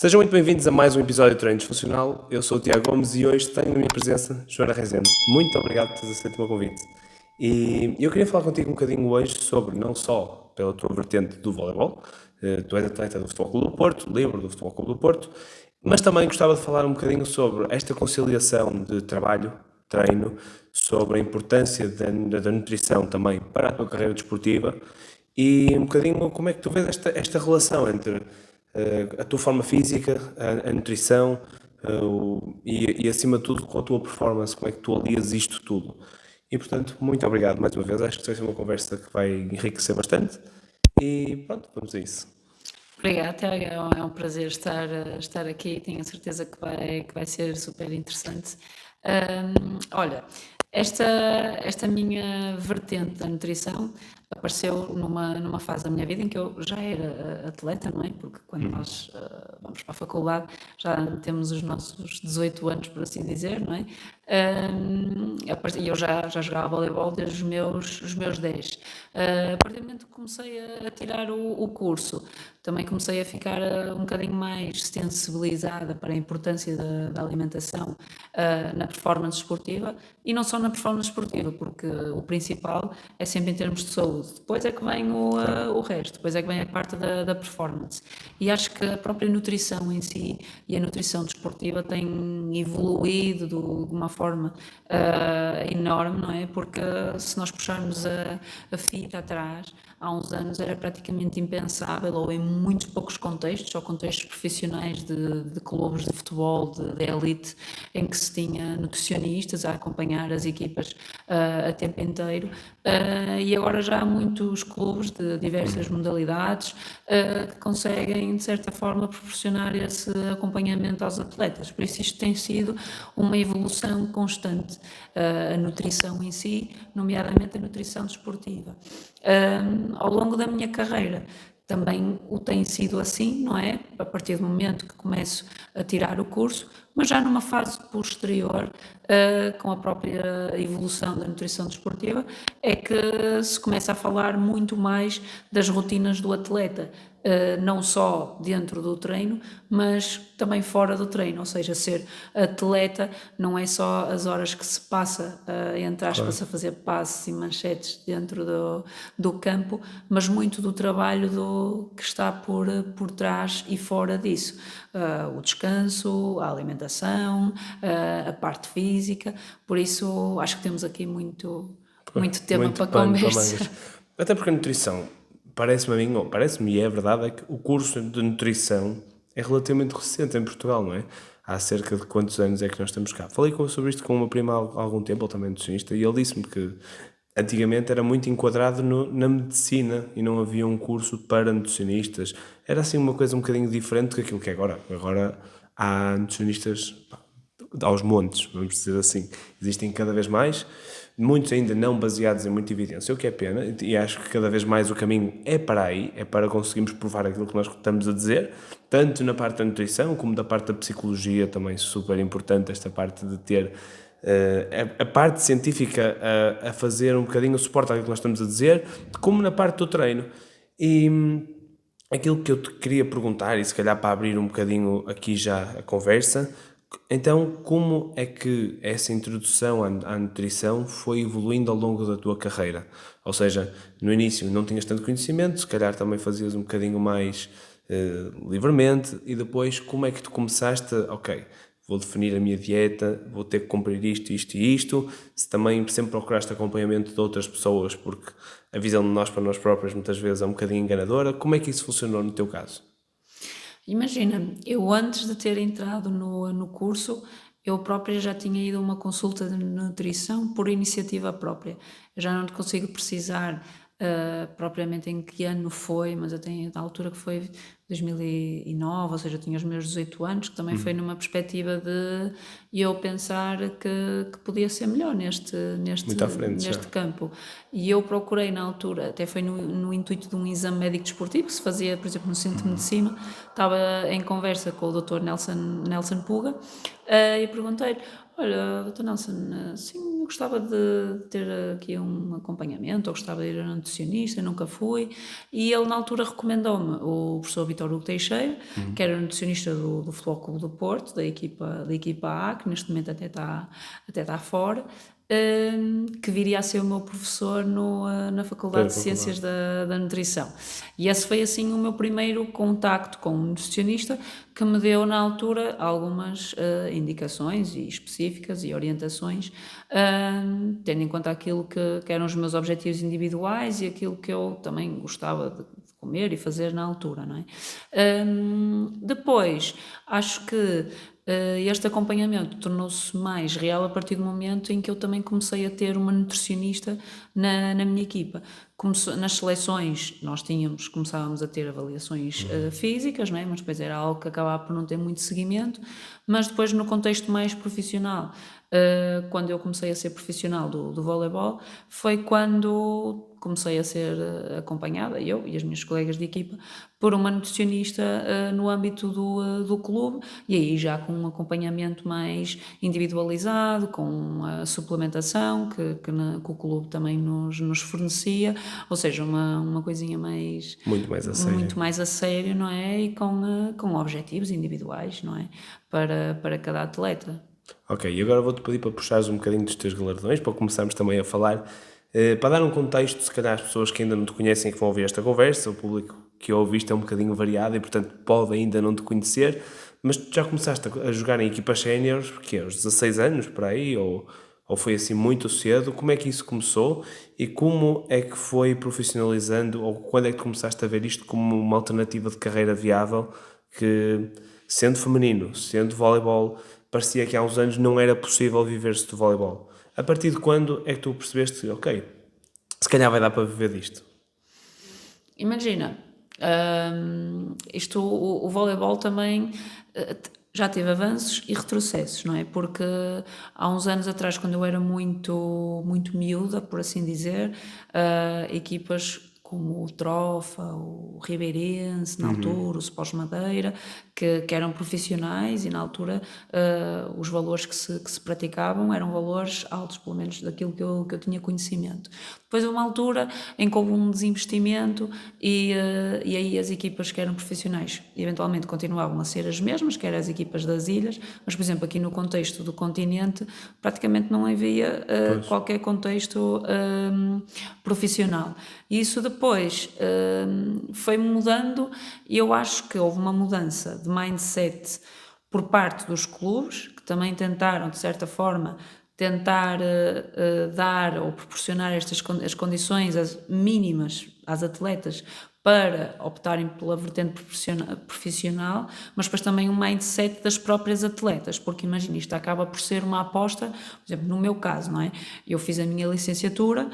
Sejam muito bem-vindos a mais um episódio de Treino Disfuncional. Eu sou o Tiago Gomes e hoje tenho na minha presença Joana Rezende. Muito obrigado por teres aceito o meu convite. E eu queria falar contigo um bocadinho hoje sobre, não só pela tua vertente do voleibol, tu és atleta do Futebol Clube do Porto, livre do Futebol Clube do Porto, mas também gostava de falar um bocadinho sobre esta conciliação de trabalho, treino, sobre a importância da nutrição também para a tua carreira desportiva e um bocadinho como é que tu vês esta relação entre a tua forma física, a nutrição e acima de tudo com a tua performance, como é que tu alias isto tudo. E portanto, muito obrigado mais uma vez, acho que vai ser uma conversa que vai enriquecer bastante e pronto, vamos a isso. Obrigada, Tiago. É um prazer estar aqui. Tenho a certeza que vai ser super interessante. Olha, esta minha vertente da nutrição apareceu numa fase da minha vida em que eu já era atleta, não é? Porque quando nós vamos para a faculdade já temos os nossos 18 anos, por assim dizer, não é? E eu já jogava voleibol desde os meus 10. A partir do momento que comecei a tirar o curso, também comecei a ficar um bocadinho mais sensibilizada para a importância da alimentação na performance esportiva, e não só na performance esportiva, porque o principal é sempre em termos de saúde. Depois é que vem o resto, depois é que vem a parte da performance. E acho que a própria nutrição em si e a nutrição desportiva tem evoluído de uma forma enorme, não é? Porque se nós puxarmos a fita atrás, há uns anos era praticamente impensável, ou em muitos poucos contextos, ou contextos profissionais de clubes de futebol, de elite, em que se tinha nutricionistas a acompanhar as equipas a tempo inteiro, e agora já há muitos clubes de diversas modalidades que conseguem, de certa forma, proporcionar esse acompanhamento aos atletas. Por isso isto tem sido uma evolução constante, a nutrição em si, nomeadamente a nutrição desportiva. Ao longo da minha carreira também o tem sido assim, não é? A partir do momento que começo a tirar o curso, mas já numa fase posterior, com a própria evolução da nutrição desportiva, é que se começa a falar muito mais das rotinas do atleta, não só dentro do treino, mas também fora do treino, ou seja, ser atleta não é só as horas que se passa, entre aspas, a fazer passes e manchetes dentro do campo, mas muito do trabalho que está por trás e fora disso. O descanso, a alimentação, a parte física, por isso acho que temos aqui muito tema Muito para pano para conversa. mangas. Até porque a nutrição, parece-me a mim, ou parece-me e é verdade, é que o curso de nutrição é relativamente recente em Portugal, não é? Há cerca de quantos anos é que nós estamos cá? Falei sobre isto com uma prima há algum tempo, ele também é nutricionista, e ele disse-me que antigamente era muito enquadrado na medicina e não havia um curso para nutricionistas. Era assim uma coisa um bocadinho diferente do que aquilo que é agora. Agora há nutricionistas aos montes, vamos dizer assim. Existem cada vez mais, muitos ainda não baseados em muita evidência, o que é pena, e acho que cada vez mais o caminho é para aí, é para conseguirmos provar aquilo que nós estamos a dizer, tanto na parte da nutrição como da parte da psicologia, também super importante esta parte de ter a parte científica a fazer um bocadinho o suporte àquilo que nós estamos a dizer, como na parte do treino. E aquilo que eu te queria perguntar, e se calhar para abrir um bocadinho aqui já a conversa, então como é que essa introdução à nutrição foi evoluindo ao longo da tua carreira? Ou seja, no início não tinhas tanto conhecimento, se calhar também fazias um bocadinho mais livremente, e depois como é que tu começaste, ok, vou definir a minha dieta, vou ter que cumprir isto, isto e isto, se também sempre procuraste acompanhamento de outras pessoas, porque a visão de nós para nós próprios muitas vezes é um bocadinho enganadora, como é que isso funcionou no teu caso? Imagina, eu antes de ter entrado no curso, eu própria já tinha ido a uma consulta de nutrição por iniciativa própria. Eu já não te consigo precisar propriamente em que ano foi, mas eu tenho da altura que foi 2009, ou seja, eu tinha os meus 18 anos, que também foi numa perspectiva de eu pensar que podia ser melhor Muito à frente já. neste campo. E eu procurei na altura, até foi no intuito de um exame médico desportivo, que se fazia, por exemplo, no Centro de Medicina, estava em conversa com o Dr. Nelson Puga, e perguntei-lhe: Olha, doutor Nelson, sim, eu gostava de ter aqui um acompanhamento, eu gostava de ir a um nutricionista, eu nunca fui, e ele na altura recomendou-me o professor Vítor Hugo Teixeira, que era nutricionista do Futebol Clube do Porto, da equipa A, que neste momento até está fora, que viria a ser o meu professor na Faculdade Para a de Ciências faculdade. da Nutrição. E esse foi assim o meu primeiro contacto com um nutricionista, que me deu na altura algumas indicações e específicas e orientações, tendo em conta aquilo que eram os meus objetivos individuais e aquilo que eu também gostava de comer e fazer na altura, não é? Depois, acho que este acompanhamento tornou-se mais real a partir do momento em que eu também comecei a ter uma nutricionista na minha equipa. Nas seleções nós começávamos a ter avaliações físicas, não é? Mas depois era algo que acabava por não ter muito seguimento, mas depois no contexto mais profissional, quando eu comecei a ser profissional do voleibol, foi quando comecei a ser acompanhada, eu e as minhas colegas de equipa, por uma nutricionista no âmbito do clube, e aí já com um acompanhamento mais individualizado, com a suplementação que o clube também nos fornecia, ou seja, uma coisinha Muito mais a sério. muito mais a sério, não é? E com objetivos individuais, não é? Para cada atleta. Ok, e agora vou-te pedir para puxares um bocadinho dos teus galardões, para começarmos também a falar, para dar um contexto, se calhar as pessoas que ainda não te conhecem, que vão ouvir esta conversa, o público que ouve isto é um bocadinho variado e, portanto, pode ainda não te conhecer, mas tu já começaste a jogar em equipas séniores, porque aos 16 anos, por aí, ou foi assim muito cedo? Como é que isso começou e como é que foi profissionalizando, ou quando é que começaste a ver isto como uma alternativa de carreira viável, que, sendo feminino, sendo voleibol, parecia que há uns anos não era possível viver-se do voleibol. A partir de quando é que tu percebeste, ok, se calhar vai dar para viver disto? Imagina, o voleibol também já teve avanços e retrocessos, não é? Porque há uns anos atrás, quando eu era muito, muito miúda, por assim dizer, equipas como o Trofa, o Ribeirense, na altura, o Sports Madeira, que eram profissionais e na altura os valores que se praticavam eram valores altos, pelo menos daquilo que eu tinha conhecimento. Depois houve uma altura em que houve um desinvestimento e aí as equipas que eram profissionais eventualmente continuavam a ser as mesmas, que eram as equipas das ilhas, mas por exemplo aqui no contexto do continente praticamente não havia qualquer contexto profissional. E isso depois foi mudando e eu acho que houve uma mudança de mindset por parte dos clubes, que também tentaram, de certa forma, dar ou proporcionar as condições mínimas às atletas para optarem pela vertente profissional, mas depois também um mindset das próprias atletas, porque imagina, isto acaba por ser uma aposta, por exemplo, no meu caso, não é? Eu fiz a minha licenciatura,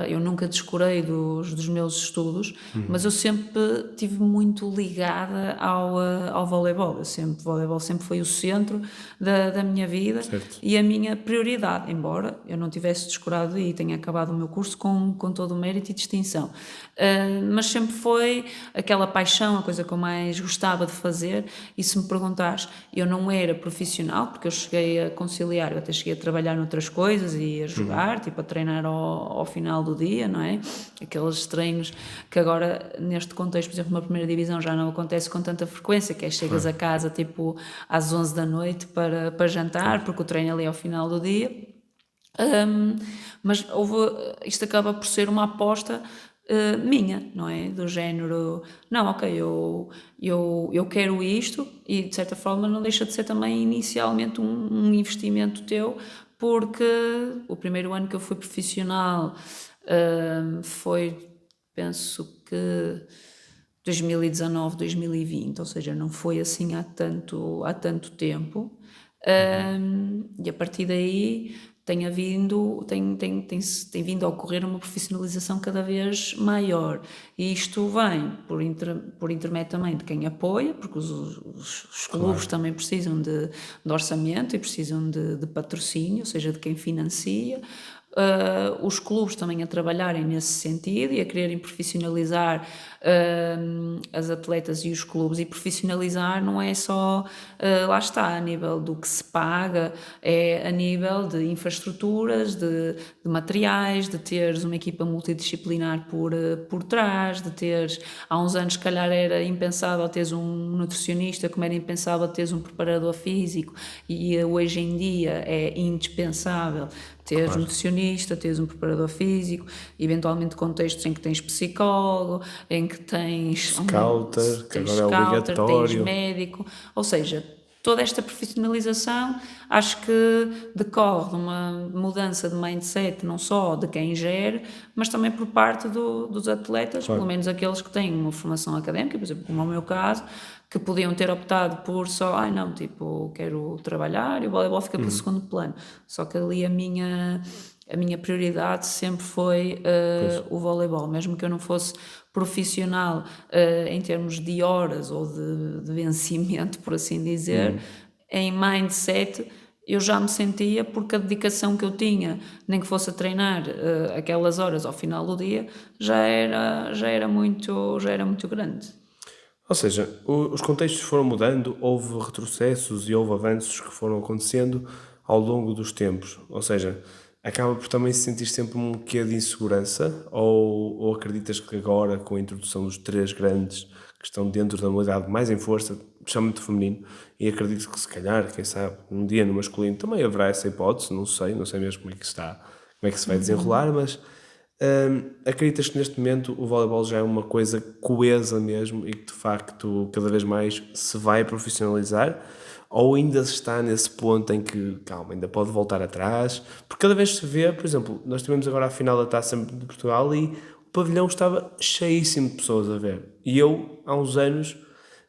eu nunca descurei dos meus estudos, mas eu sempre estive muito ligada ao voleibol, o voleibol sempre foi o centro da minha vida. Certo. E a minha prioridade, embora eu não tivesse descurado e tenha acabado o meu curso com todo o mérito e distinção, mas sempre foi aquela paixão, a coisa que eu mais gostava de fazer. E se me perguntares, eu não era profissional, porque eu cheguei a conciliar, eu até cheguei a trabalhar noutras coisas e a jogar, tipo a treinar ao final do dia, não é? Aqueles treinos que agora, neste contexto, por exemplo, na primeira divisão já não acontece com tanta frequência, que é chegas a casa tipo às 11 da noite para jantar, porque o treino é ali ao final do dia. Mas isto acaba por ser uma aposta minha, não é? Do género, não, ok, eu quero isto e de certa forma não deixa de ser também inicialmente um investimento teu, porque o primeiro ano que eu fui profissional foi, penso que 2019, 2020, ou seja, não foi assim há tanto tempo. E a partir daí tem vindo a ocorrer uma profissionalização cada vez maior. E isto vem por intermédio também de quem apoia, porque os clubes também precisam de orçamento e precisam de patrocínio, ou seja, de quem financia. os clubes também a trabalharem nesse sentido e a quererem profissionalizar as atletas e os clubes. E profissionalizar não é só, lá está, a nível do que se paga, é a nível de infraestruturas, de materiais, de teres uma equipa multidisciplinar por trás, de teres, há uns anos se calhar era impensável teres um nutricionista, como era impensável teres um preparador físico, e hoje em dia é indispensável teres um Claro. nutricionista, teres um preparador físico, eventualmente contextos em que tens psicólogo, em que tens Scouter, que agora é scouter, tens obrigatório. médico, ou seja, toda esta profissionalização acho que decorre de uma mudança de mindset, não só de quem gere, mas também por parte dos atletas, pelo Claro. menos aqueles que têm uma formação académica, por exemplo, como é o meu caso, que podiam ter optado por só, ai não, tipo, quero trabalhar e o voleibol fica para o segundo plano. Só que ali a minha prioridade sempre foi Pois. o voleibol, mesmo que eu não fosse profissional em termos de horas ou de vencimento, por assim dizer, em mindset eu já me sentia, porque a dedicação que eu tinha, nem que fosse a treinar aquelas horas ao final do dia, já era muito grande. Ou seja, os contextos foram mudando, houve retrocessos e houve avanços que foram acontecendo ao longo dos tempos. Ou seja, acaba por também se sentir sempre um quê de insegurança, ou acreditas que agora, com a introdução dos três grandes que estão dentro da modalidade mais em força, especialmente feminino, e acredito que se calhar, quem sabe, um dia no masculino também haverá essa hipótese, não sei mesmo como é que está, como é que se vai desenrolar, mas acreditas que neste momento o voleibol já é uma coisa coesa mesmo e que de facto cada vez mais se vai profissionalizar? Ou ainda se está nesse ponto em que, calma, ainda pode voltar atrás? Porque cada vez se vê, por exemplo, nós tivemos agora a final da Taça de Portugal e o pavilhão estava cheíssimo de pessoas a ver. E eu, há uns anos,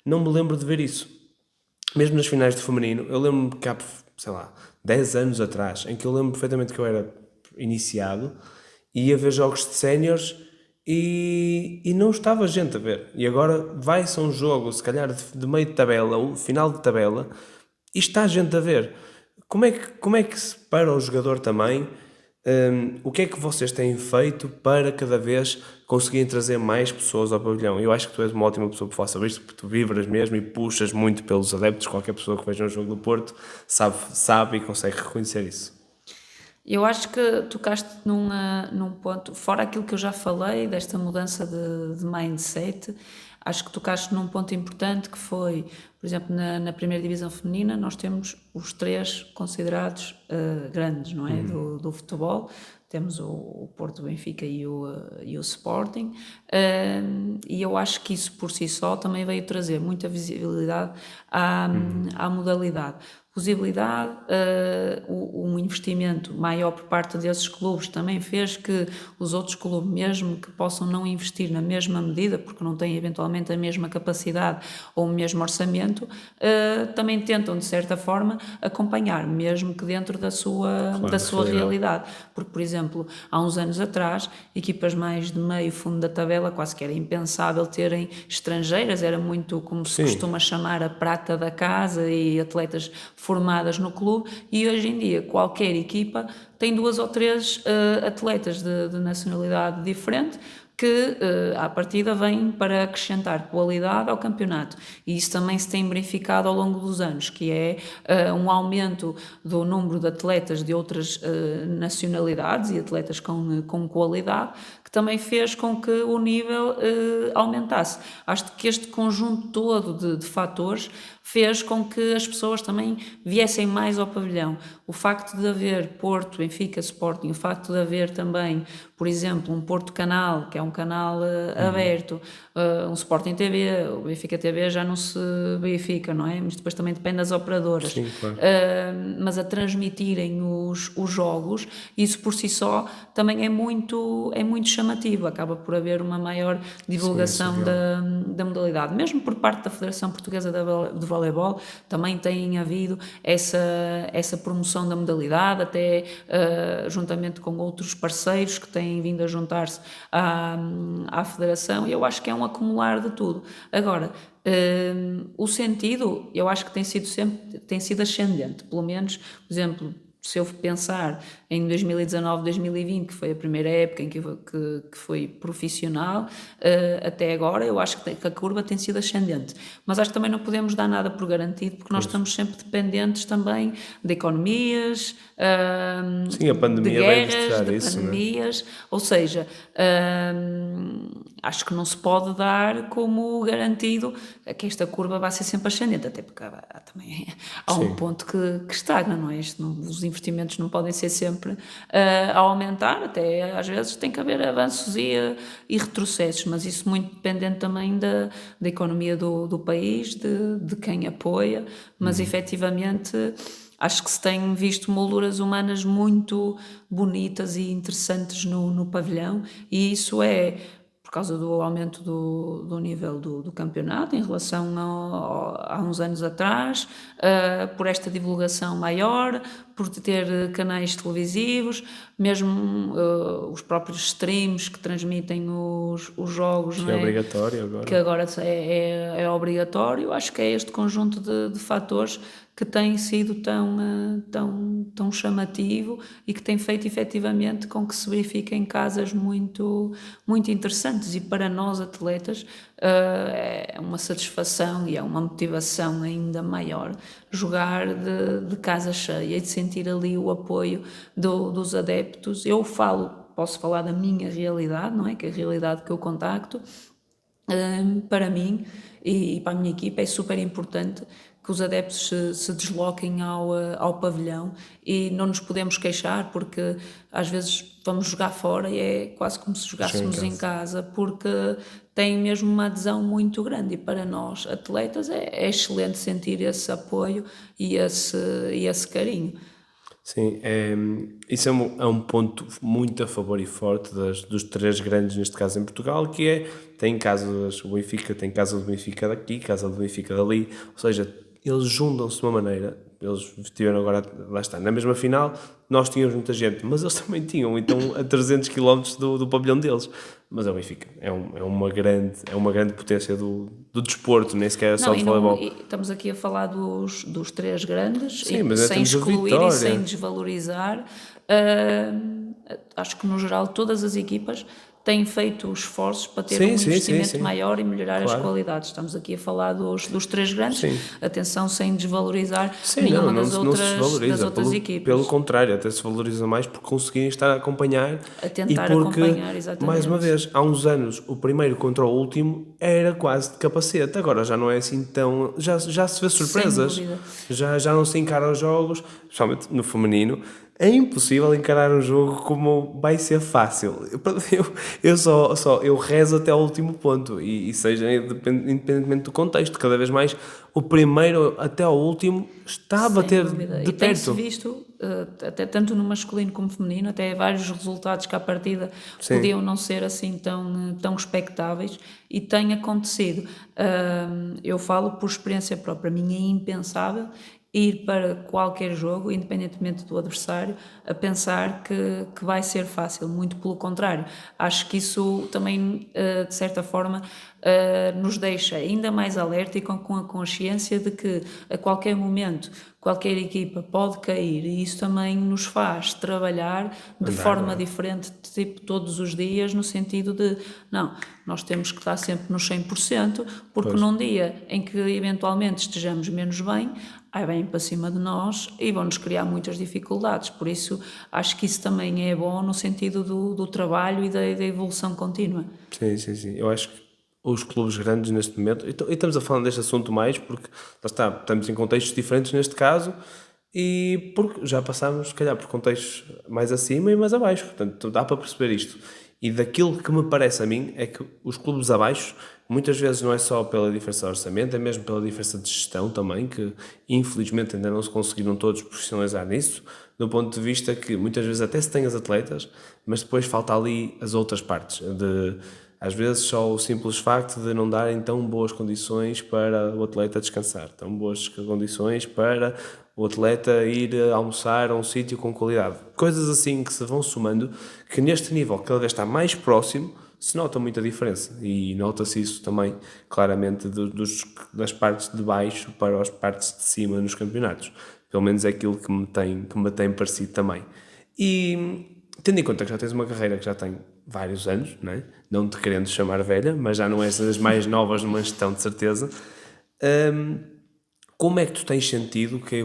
não me lembro de ver isso. Mesmo nas finais de feminino, eu lembro-me que há, sei lá, 10 anos atrás, em que eu lembro perfeitamente que eu era iniciado, e ia ver jogos de séniores e não estava gente a ver. E agora vai-se a um jogo, se calhar de meio de tabela, ou final de tabela, e está gente a ver. Como é que se para o jogador também, o que é que vocês têm feito para cada vez conseguirem trazer mais pessoas ao pavilhão? Eu acho que tu és uma ótima pessoa para falar sobre isto, porque tu vibras mesmo e puxas muito pelos adeptos. Qualquer pessoa que veja um jogo do Porto sabe e consegue reconhecer isso. Eu acho que tocaste num ponto, fora aquilo que eu já falei, desta mudança de mindset, acho que tocaste num ponto importante que foi, por exemplo, na primeira divisão feminina, nós temos os três considerados grandes, não é? Do futebol. Temos o Porto, o Benfica e o Sporting, e eu acho que isso por si só também veio trazer muita visibilidade à modalidade. Possibilidade, um investimento maior por parte desses clubes também fez que os outros clubes, mesmo que possam não investir na mesma medida, porque não têm eventualmente a mesma capacidade ou o mesmo orçamento, também tentam, de certa forma, acompanhar, mesmo que dentro da sua realidade. Porque, por exemplo, há uns anos atrás, equipas mais de meio fundo da tabela, quase que era impensável terem estrangeiras, era muito como se costuma chamar a prata da casa e atletas formadas no clube, e hoje em dia qualquer equipa tem duas ou três atletas de nacionalidade diferente que à partida vêm para acrescentar qualidade ao campeonato, e isso também se tem verificado ao longo dos anos, que é um aumento do número de atletas de outras nacionalidades e atletas com qualidade, que também fez com que o nível aumentasse. Acho que este conjunto todo de fatores fez com que as pessoas também viessem mais ao pavilhão. O facto de haver Porto, Benfica, Sporting, o facto de haver também, por exemplo, um Porto Canal, que é um canal aberto, um Sporting TV, o Benfica TV já não se verifica, não é? Mas depois também depende das operadoras. Sim, claro. Mas a transmitirem os jogos, isso por si só também é muito chamativo, acaba por haver uma maior divulgação da modalidade, mesmo por parte da Federação Portuguesa de Voleibol, também tem havido essa promoção da modalidade, até juntamente com outros parceiros que têm vindo a juntar-se à Federação, e eu acho que é um acumular de tudo. Agora, o sentido, eu acho que tem sido ascendente, pelo menos, por exemplo, se eu pensar em 2019, 2020, que foi a primeira época em que foi profissional, até agora, eu acho que a curva tem sido ascendente. Mas acho que também não podemos dar nada por garantido, porque nós estamos sempre dependentes também de economias, Sim, a de pandemia veio guerras, mostrar de isso, não é? pandemias, ou seja, acho que não se pode dar como garantido que esta curva vai ser sempre ascendente, até porque também há um Sim, ponto que estagna, não é? Os investimentos não podem ser sempre a aumentar, até às vezes tem que haver avanços e retrocessos, mas isso muito dependente também da economia do país, de quem apoia, mas efetivamente acho que se tem visto molduras humanas muito bonitas e interessantes no pavilhão, e isso é por causa do aumento do nível do campeonato em relação a uns anos atrás, por esta divulgação maior, por ter canais televisivos, mesmo os próprios streams que transmitem os jogos, que não é é? obrigatório Que agora. agora é obrigatório. Acho que é este conjunto de fatores que tem sido tão chamativo e que tem feito efetivamente com que se verifiquem casas muito interessantes, e para nós atletas é uma satisfação e é uma motivação ainda maior jogar de casa cheia e de sentir ali o apoio dos adeptos. Posso falar da minha realidade, não é? Que é a realidade que eu contacto. Para mim e para a minha equipa é super importante que os adeptos se desloquem ao pavilhão, e não nos podemos queixar, porque às vezes vamos jogar fora e é quase como se Jogar em jogássemos em casa. casa, porque tem mesmo uma adesão muito grande, e para nós atletas é excelente sentir esse apoio e esse carinho. Sim, isso é um ponto muito a favor e forte dos três grandes, neste caso em Portugal, que é, tem casas, o Benfica tem casa do Benfica daqui, casa do Benfica dali, ou seja, eles juntam-se de uma maneira, eles estiveram agora, lá está, na mesma final, nós tínhamos muita gente, mas eles também tinham, então, a 300 km do pavilhão deles. Mas é o Benfica, é uma grande potência do desporto, nem sequer é Não, só de voleibol. estamos aqui a falar dos três grandes, Sim, mas ainda sem temos o excluir e sem Vitória. desvalorizar. Acho que no geral todas as equipas têm feito esforços para ter Sim, um sim, sim, investimento sim, maior e melhorar as claro, qualidades. Estamos aqui a falar dos três grandes, sim. atenção, sem desvalorizar Sim, não, nenhuma não, das não se das desvaloriza, outras pelo equipas, contrário, até se valoriza mais por conseguirem estar a acompanhar a e tentar porque, acompanhar mais uma exatamente. vez, há uns anos o primeiro contra o último era quase de capacete, agora já não é assim tão. Já se vê Sem surpresas, dúvida. já não se encara os jogos, especialmente no feminino. É impossível encarar um jogo como vai ser fácil. Eu rezo até ao último ponto, e seja independentemente do contexto, cada vez mais o primeiro até ao último está a Sem bater dúvida. de E tem-se perto. visto, até tanto no masculino como feminino, até vários resultados que à partida Sim, podiam não ser assim tão expectáveis, e tem acontecido. Eu falo por experiência própria, para mim é impensável ir para qualquer jogo, independentemente do adversário, a pensar que vai ser fácil, muito pelo contrário. Acho que isso também, de certa forma, nos deixa ainda mais alerta e com a consciência de que a qualquer momento qualquer equipa pode cair, e isso também nos faz trabalhar de andar forma lá. diferente, tipo todos os dias, no sentido de, não, nós temos que estar sempre nos 100%, porque Pois. num dia em que eventualmente estejamos menos bem, aí vêm para cima de nós e vão-nos criar muitas dificuldades. Por isso, acho que isso também é bom no sentido do trabalho e da evolução contínua. Sim, sim, sim. Eu acho que os clubes grandes neste momento, e estamos a falar deste assunto mais porque, lá está, estamos em contextos diferentes neste caso e porque já passámos, se calhar, por contextos mais acima e mais abaixo, portanto dá para perceber isto. E daquilo que me parece a mim é que os clubes abaixo, muitas vezes não é só pela diferença de orçamento, é mesmo pela diferença de gestão também, que infelizmente ainda não se conseguiram todos profissionalizar nisso, do ponto de vista que muitas vezes até se tem as atletas, mas depois falta ali as outras partes, às vezes só o simples facto de não darem tão boas condições para o atleta descansar, tão boas condições para o atleta ir almoçar a um sítio com qualidade. Coisas assim que se vão somando, que neste nível cada vez está mais próximo, se nota muita diferença. E nota-se isso também claramente das partes de baixo para as partes de cima nos campeonatos. Pelo menos é aquilo que me tem parecido também. E tendo em conta que já tens uma carreira que já tem vários anos, não é? Não te querendo chamar velha, mas já não és das mais novas numa gestão, de certeza. Como é que tu tens sentido que a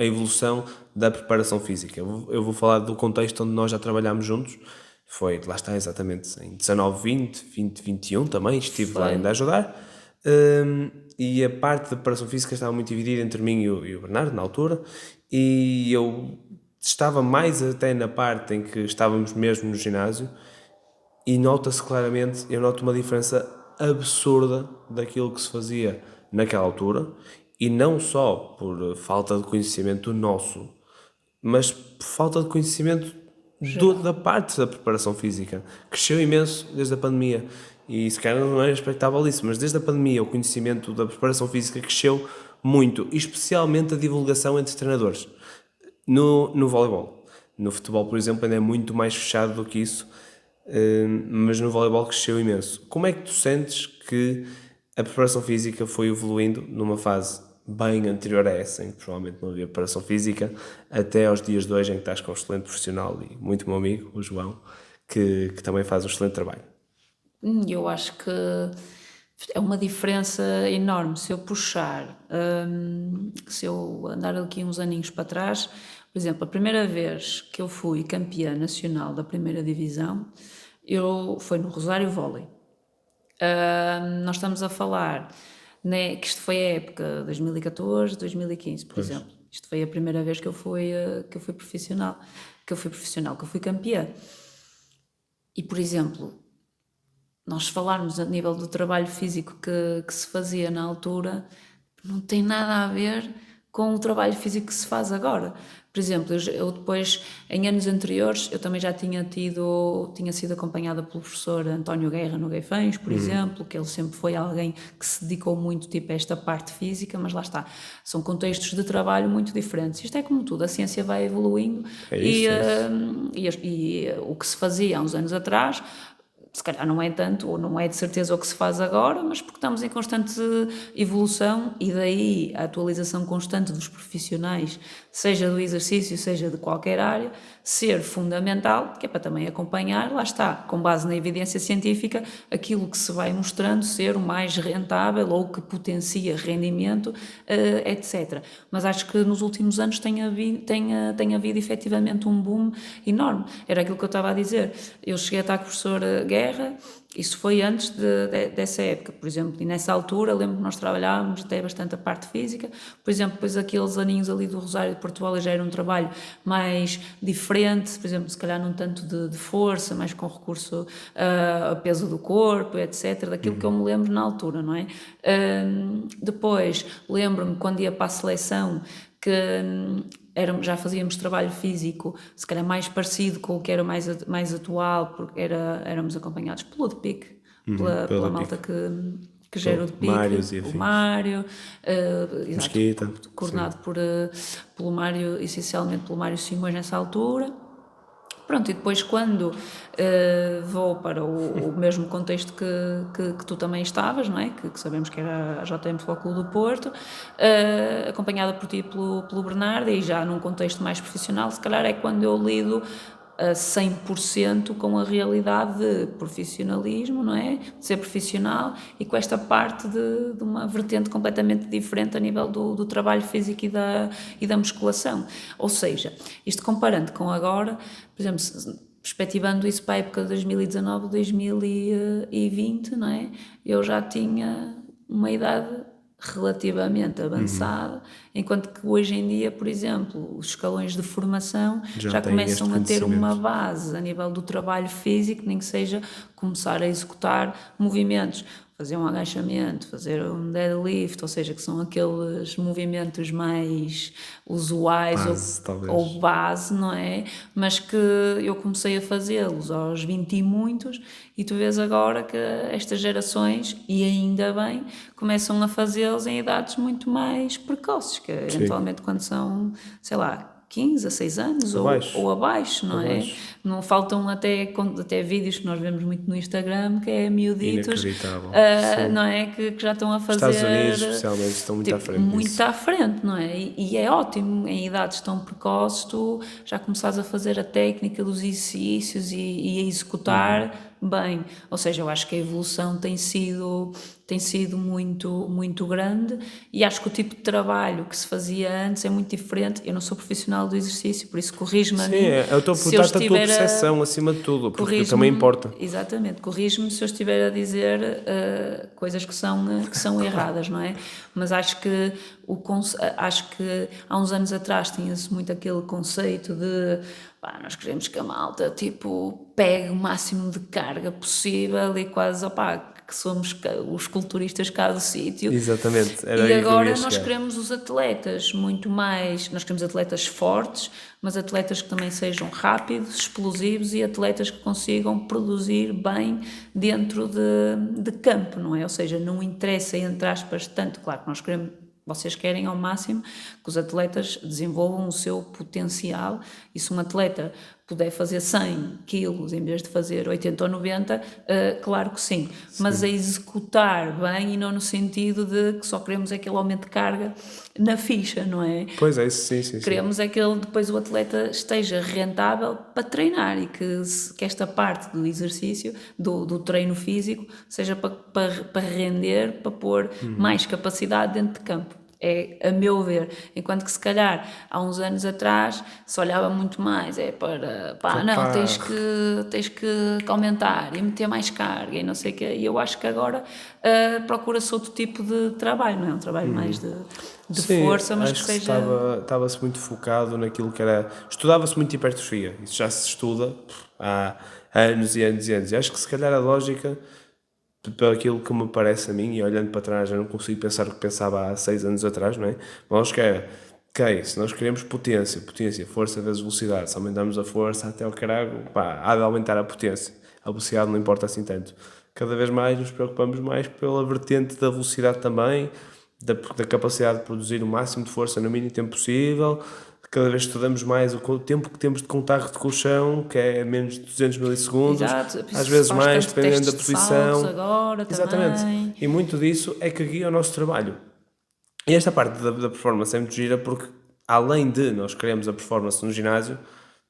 evolução da preparação física? Eu vou falar do contexto onde nós já trabalhámos juntos. Foi, lá está, exatamente, em 19, 20, 20, 21 também, estive lá Foi. ainda a ajudar. E a parte da preparação física estava muito dividida entre mim e o Bernardo, na altura, e eu estava mais até na parte em que estávamos mesmo no ginásio, e nota-se claramente, eu noto uma diferença absurda daquilo que se fazia naquela altura, e não só por falta de conhecimento nosso, mas por falta de conhecimento da parte da preparação física. Cresceu imenso desde a pandemia, e se calhar não era expectável isso, mas desde a pandemia o conhecimento da preparação física cresceu muito, e especialmente a divulgação entre treinadores. No voleibol. No futebol, por exemplo, ainda é muito mais fechado do que isso, mas no voleibol cresceu imenso. Como é que tu sentes que a preparação física foi evoluindo numa fase bem anterior a essa, em que provavelmente não havia preparação física, até aos dias de hoje, em que estás com um excelente profissional e muito meu amigo, o João, que também faz um excelente trabalho? Eu acho que é uma diferença enorme. Se eu puxar, se eu andar aqui uns aninhos para trás, por exemplo, a primeira vez que eu fui campeã nacional da primeira divisão, foi no Rosário Vôlei. Nós estamos a falar, né, que isto foi a época 2014, 2015, por exemplo. Isto foi a primeira vez que eu fui profissional, que eu fui campeã. E, por exemplo, nós falarmos a nível do trabalho físico que se fazia na altura, não tem nada a ver com o trabalho físico que se faz agora. Por exemplo, eu depois, em anos anteriores, eu também já tinha sido acompanhada pelo professor António Guerra no Guifães, por exemplo, que ele sempre foi alguém que se dedicou muito tipo, a esta parte física, mas lá está, são contextos de trabalho muito diferentes. Isto é como tudo, a ciência vai evoluindo e o que se fazia há uns anos atrás, se calhar não é tanto, ou não é de certeza o que se faz agora, mas porque estamos em constante evolução, e daí a atualização constante dos profissionais, seja do exercício, seja de qualquer área, ser fundamental, que é para também acompanhar, lá está, com base na evidência científica, aquilo que se vai mostrando ser o mais rentável ou que potencia rendimento, etc. Mas acho que nos últimos anos tem havido efetivamente um boom enorme. Era aquilo que eu estava a dizer. Eu cheguei a estar com o professor Guerra, isso foi antes dessa época, por exemplo, e nessa altura lembro que nós trabalhávamos até bastante a parte física, por exemplo, depois aqueles aninhos ali do Rosário de Portugal já era um trabalho mais diferente, por exemplo, se calhar não tanto de força, mais com recurso a peso do corpo, etc, daquilo que eu me lembro na altura, não é? Depois, lembro-me quando ia para a seleção que já fazíamos trabalho físico, se calhar mais parecido com o que era mais atual, porque éramos acompanhados pelo DPIC, pela malta que gera o DPIC, o Mário, Mesquita, coordenado pelo Mário, essencialmente pelo Mário Simões nessa altura. Pronto, e depois quando vou para o mesmo contexto que tu também estavas, não é? Que sabemos que era a JM Futebol Clube do Porto, acompanhada por ti pelo Bernardo, e já num contexto mais profissional, se calhar é quando eu lido a 100% com a realidade de profissionalismo, não é? De ser profissional, e com esta parte de uma vertente completamente diferente a nível do trabalho físico e da musculação. Ou seja, isto comparando com agora, por exemplo, perspectivando isso para a época de 2019, 2020, não é? Eu já tinha uma idade relativamente avançada, enquanto que hoje em dia, por exemplo, os escalões de formação já começam a ter uma base a nível do trabalho físico, nem que seja começar a executar movimentos, fazer um agachamento, fazer um deadlift, ou seja, que são aqueles movimentos mais usuais ou base, não é? Mas que eu comecei a fazê-los aos 20 e muitos, e tu vês agora que estas gerações, e ainda bem, começam a fazê-los em idades muito mais precoces, que eventualmente quando são, sei lá, 15 a 6 anos ou abaixo, não é? Não faltam até vídeos que nós vemos muito no Instagram, que é miuditos, não é? Que já estão a fazer... Estados Unidos, especialmente, estão muito à frente muito disso. à frente, não é? E é ótimo, em idades tão precoces, tu já começares a fazer a técnica dos exercícios e a executar bem. Ou seja, eu acho que a evolução tem sido muito, muito grande, e acho que o tipo de trabalho que se fazia antes é muito diferente. Eu não sou profissional do exercício, por isso corrijo-me a mim. Sim, eu estou a perguntar a tua percepção acima de tudo, porque também importa. Exatamente, corrijo-me se eu estiver a dizer coisas que são erradas, não é? Mas acho que há uns anos atrás tinha-se muito aquele conceito de nós queremos que a malta pegue o máximo de carga possível e quase que somos os culturistas cá do sítio. Exatamente. E agora nós queremos os atletas muito mais, nós queremos atletas fortes, mas atletas que também sejam rápidos, explosivos e atletas que consigam produzir bem dentro de campo, não é? Ou seja, não interessa, entre aspas, tanto, claro que vocês querem ao máximo que os atletas desenvolvam o seu potencial, e se um atleta puder fazer 100 quilos em vez de fazer 80 ou 90, claro que sim, mas a executar bem, e não no sentido de que só queremos aquele aumento de carga na ficha, não é? Pois é, sim. Queremos é que depois o atleta esteja rentável para treinar, e que esta parte do exercício, do treino físico, seja para render, para pôr mais capacidade dentro de campo. É a meu ver, enquanto que se calhar há uns anos atrás se olhava muito mais tens que aumentar e meter mais carga e não sei o quê, e eu acho que agora procura-se outro tipo de trabalho, não é? Um trabalho mais de força, mas acho que seja... estava-se muito focado naquilo que era... Estudava-se muito hipertrofia, isso já se estuda há anos e anos e anos, e acho que se calhar a lógica, para aquilo que me parece a mim, e olhando para trás já não consigo pensar o que pensava há 6 anos atrás, não é? Mas que era, se nós queremos potência, força vezes velocidade, se aumentarmos a força até ao caralho, há de aumentar a potência, a velocidade não importa assim tanto. Cada vez mais nos preocupamos mais pela vertente da velocidade também, da capacidade de produzir o máximo de força no mínimo tempo possível. Cada vez estudamos mais o tempo que temos de contato de colchão, que é menos de 200 milissegundos. Exato. Às vezes mais, dependendo da posição. Agora, exatamente. Também. E muito disso é que guia o nosso trabalho. E esta parte da performance é muito gira, porque além de nós queremos a performance no ginásio,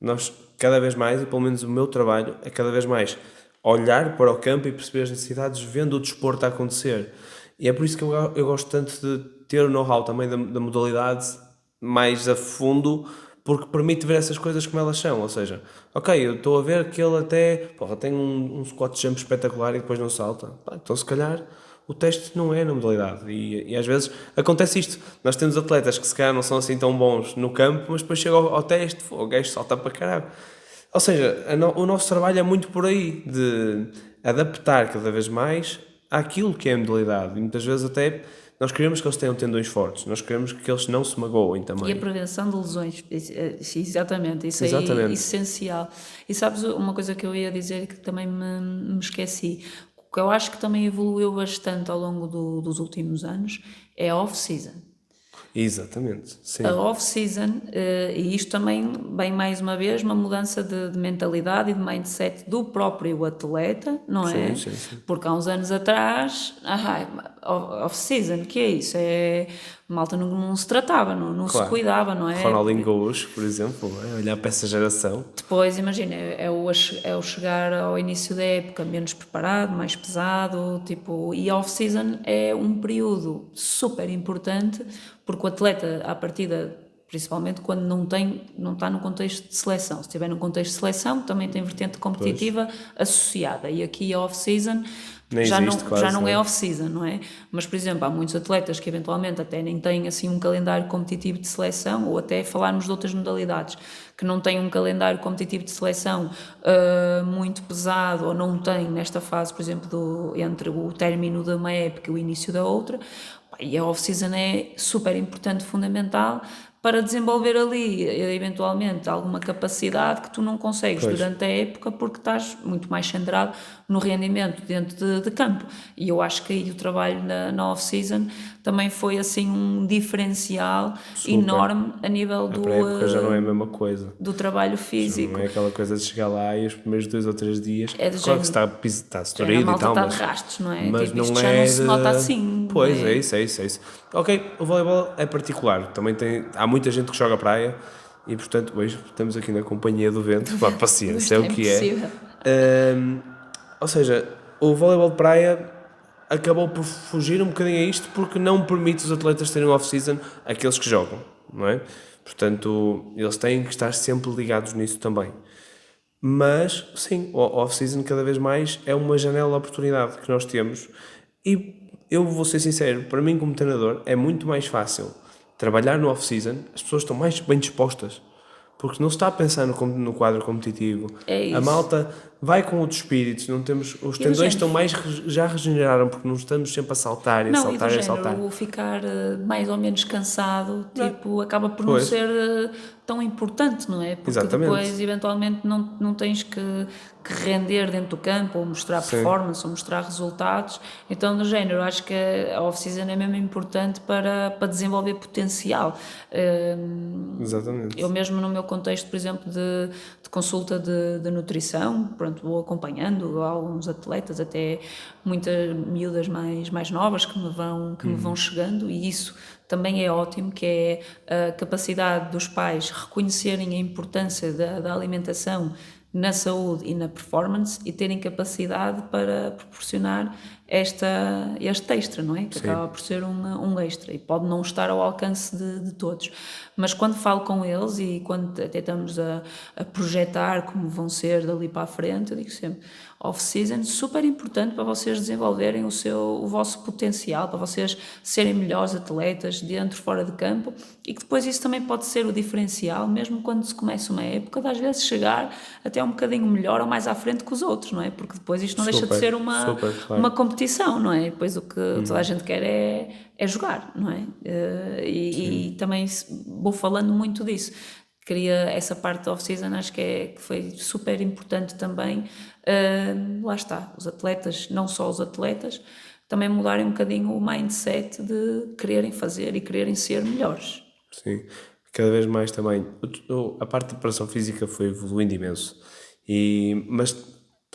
nós cada vez mais, e pelo menos o meu trabalho, é cada vez mais olhar para o campo e perceber as necessidades vendo o desporto a acontecer. E é por isso que eu gosto tanto de ter o know-how também da modalidade mais a fundo, porque permite ver essas coisas como elas são. Ou seja, eu estou a ver que ele até tem um squat jump espetacular e depois não salta. Então se calhar o teste não é na modalidade, e às vezes acontece isto. Nós temos atletas que se calhar não são assim tão bons no campo, mas depois chega ao teste, o gajo salta para caralho. Ou seja, o nosso trabalho é muito por aí, de adaptar cada vez mais àquilo que é a modalidade, e muitas vezes até nós queremos que eles tenham tendões fortes, nós queremos que eles não se magoem também. E a prevenção de lesões, exatamente, isso é essencial. E sabes uma coisa que eu ia dizer que também me esqueci, que eu acho que também evoluiu bastante ao longo dos últimos anos, é a off-season. Exatamente, sim. A off-season, e isto também vem mais uma vez uma mudança de mentalidade e de mindset do próprio atleta, não é? Sim. Porque há uns anos atrás, off-season, que é isso? Malta não se tratava, não se cuidava, não é? Ronaldinho Gaúcho, por exemplo, olhar para essa geração. Depois, imagina, é o chegar ao início da época menos preparado, mais pesado, e a off-season é um período super importante, porque o atleta, à partida, principalmente quando não está no contexto de seleção, se estiver no contexto de seleção, também tem vertente competitiva associada, e aqui a off-season já não é off-season, não é? Mas, por exemplo, há muitos atletas que eventualmente até nem têm assim um calendário competitivo de seleção, ou até falarmos de outras modalidades, que não têm um calendário competitivo de seleção muito pesado, ou não têm nesta fase, por exemplo, entre o término de uma época e o início da outra, e a off-season é super importante, fundamental, para desenvolver ali, eventualmente, alguma capacidade que tu não consegues durante a época, porque estás muito mais centrado no rendimento dentro de campo. E eu acho que aí o trabalho na off-season também foi assim um diferencial enorme a nível A pré-época já não é a mesma coisa. do trabalho Já físico. não é aquela coisa de chegar lá e os primeiros 2 ou 3 dias. É do Claro que género. está A estourado e malta tal, está de mas, rastos, não é? mas Tipo, isto não já é não se nota de... assim. Pois, não é isso. Ok, o voleibol é particular. Também há muita gente que joga praia e, portanto, hoje estamos aqui na companhia do vento. Pá, paciência, é Isto o que é. impossível. Ou seja, o voleibol de praia acabou por fugir um bocadinho a isto porque não permite os atletas terem um off-season, aqueles que jogam, não é? Portanto, eles têm que estar sempre ligados nisso também. Mas, sim, o off-season cada vez mais é uma janela de oportunidade que nós temos e eu vou ser sincero, para mim como treinador é muito mais fácil trabalhar no off-season, as pessoas estão mais bem dispostas, porque não se está a pensar no quadro competitivo. É A isso. malta vai com outros espíritos, não temos, os E do tendões género. estão mais, já regeneraram, porque não estamos sempre a saltar e a Não, e do saltar e a saltar. género ficar mais ou menos cansado, Não é? tipo, acaba por não Pois, ser tão importante, não é? Porque exatamente. depois, eventualmente, não tens que render dentro do campo, ou mostrar Sim, performance, ou mostrar resultados. Então, do género, acho que a off-season é mesmo importante para desenvolver potencial. Eu exatamente. mesmo no meu contexto, por exemplo, de consulta de nutrição, pronto, vou acompanhando alguns atletas, até muitas miúdas mais novas que me vão chegando, e isso também é ótimo, que é a capacidade dos pais reconhecerem a importância da alimentação na saúde e na performance e terem capacidade para proporcionar este extra, não é? Que Sim, acaba por ser um extra e pode não estar ao alcance de todos. Mas quando falo com eles e quando até estamos a projetar como vão ser dali para a frente, eu digo sempre, off-season super importante para vocês desenvolverem o vosso potencial, para vocês serem melhores atletas dentro, fora de campo, e que depois isso também pode ser o diferencial, mesmo quando se começa uma época, de às vezes chegar até um bocadinho melhor ou mais à frente que os outros, não é? Porque depois isto não deixa de ser super, uma claro. competição, não é? Depois o que toda a gente quer é jogar, não é? E também vou falando muito disso. Queria essa parte da off-season, acho que foi super importante também. Lá está, os atletas, não só os atletas, também mudarem um bocadinho o mindset de quererem fazer e quererem ser melhores. Sim, cada vez mais também. A parte de preparação física foi evoluindo imenso. Mas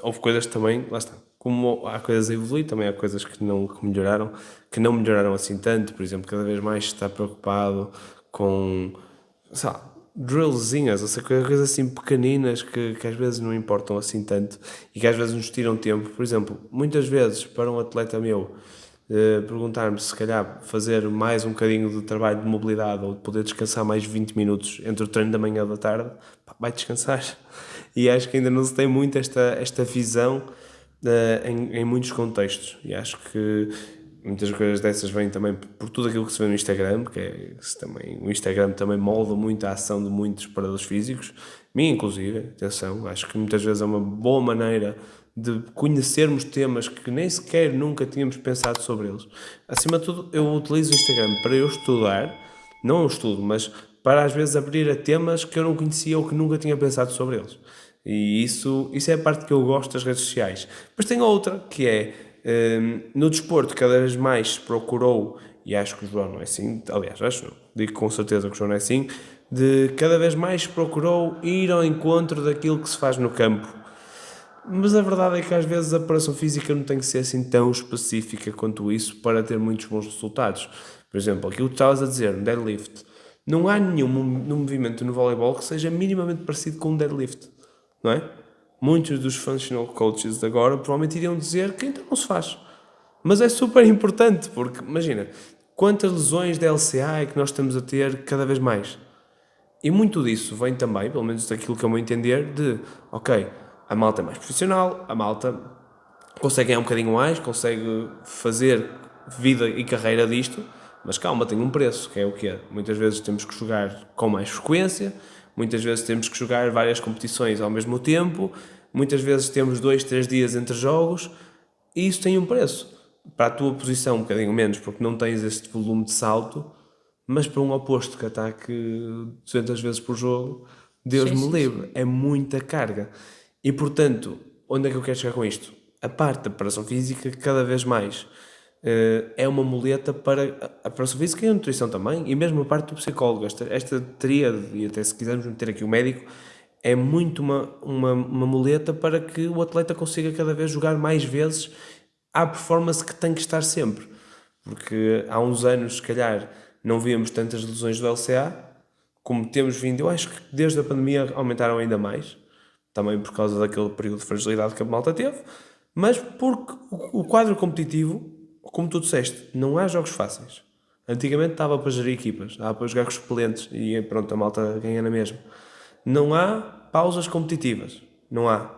houve coisas também, lá está. Como há coisas a evoluir, também há coisas que não melhoraram assim tanto. Por exemplo, cada vez mais se está preocupado com, sei lá, drillzinhas, ou seja, coisas assim pequeninas que às vezes não importam assim tanto e que às vezes nos tiram tempo. Por exemplo, muitas vezes para um atleta meu perguntar-me se calhar fazer mais um bocadinho de trabalho de mobilidade ou de poder descansar mais 20 minutos entre o treino da manhã e da tarde, pá, vai descansar. E acho que ainda não se tem muito esta visão em muitos contextos. E acho que muitas coisas dessas vêm também por tudo aquilo que se vê no Instagram, porque também, o Instagram também molda muito a ação de muitos preparadores físicos, mim inclusive, atenção, acho que muitas vezes é uma boa maneira de conhecermos temas que nem sequer nunca tínhamos pensado sobre eles. Acima de tudo, eu utilizo o Instagram para eu estudar, não eu estudo, mas para às vezes abrir a temas que eu não conhecia ou que nunca tinha pensado sobre eles. E isso é a parte que eu gosto das redes sociais. Mas tem outra, que é, no desporto cada vez mais se procurou, e acho que o João não é assim, aliás, acho não, digo com certeza que o João não é assim, de cada vez mais se procurou ir ao encontro daquilo que se faz no campo. Mas a verdade é que às vezes a preparação física não tem que ser assim tão específica quanto isso para ter muitos bons resultados. Por exemplo, aquilo que estavas a dizer, um deadlift. Não há nenhum movimento no voleibol que seja minimamente parecido com um deadlift, não é? Muitos dos functional coaches de agora provavelmente iriam dizer que então não se faz. Mas é super importante, porque imagina, quantas lesões de LCA é que nós estamos a ter cada vez mais? E muito disso vem também, pelo menos daquilo que eu vou entender, de, ok, a malta é mais profissional, a malta consegue ganhar um bocadinho mais, consegue fazer vida e carreira disto, mas calma, tem um preço, que é o quê? Muitas vezes temos que jogar com mais frequência, muitas vezes temos que jogar várias competições ao mesmo tempo, muitas vezes temos 2, 3 dias entre jogos, e isso tem um preço. Para a tua posição um bocadinho menos, porque não tens este volume de salto, mas para um oposto que ataque 200 vezes por jogo, Deus Sim, me sim, livre, sim. é muita carga. E portanto, onde é que eu quero chegar com isto? A parte da preparação física cada vez mais é uma muleta para a preparação física e a nutrição também, e mesmo a parte do psicólogo. Esta tríade, e até se quisermos meter aqui o médico, é muito uma muleta para que o atleta consiga cada vez jogar mais vezes à performance que tem que estar sempre. Porque há uns anos, se calhar, não víamos tantas lesões do LCA, como temos vindo. Eu acho que desde a pandemia aumentaram ainda mais, também por causa daquele período de fragilidade que a malta teve, mas porque o quadro competitivo, como tu disseste, não há jogos fáceis. Antigamente estava para gerir equipas, dava para jogar com os suplentes e pronto, a malta ganha na mesma. Não há pausas competitivas, não há.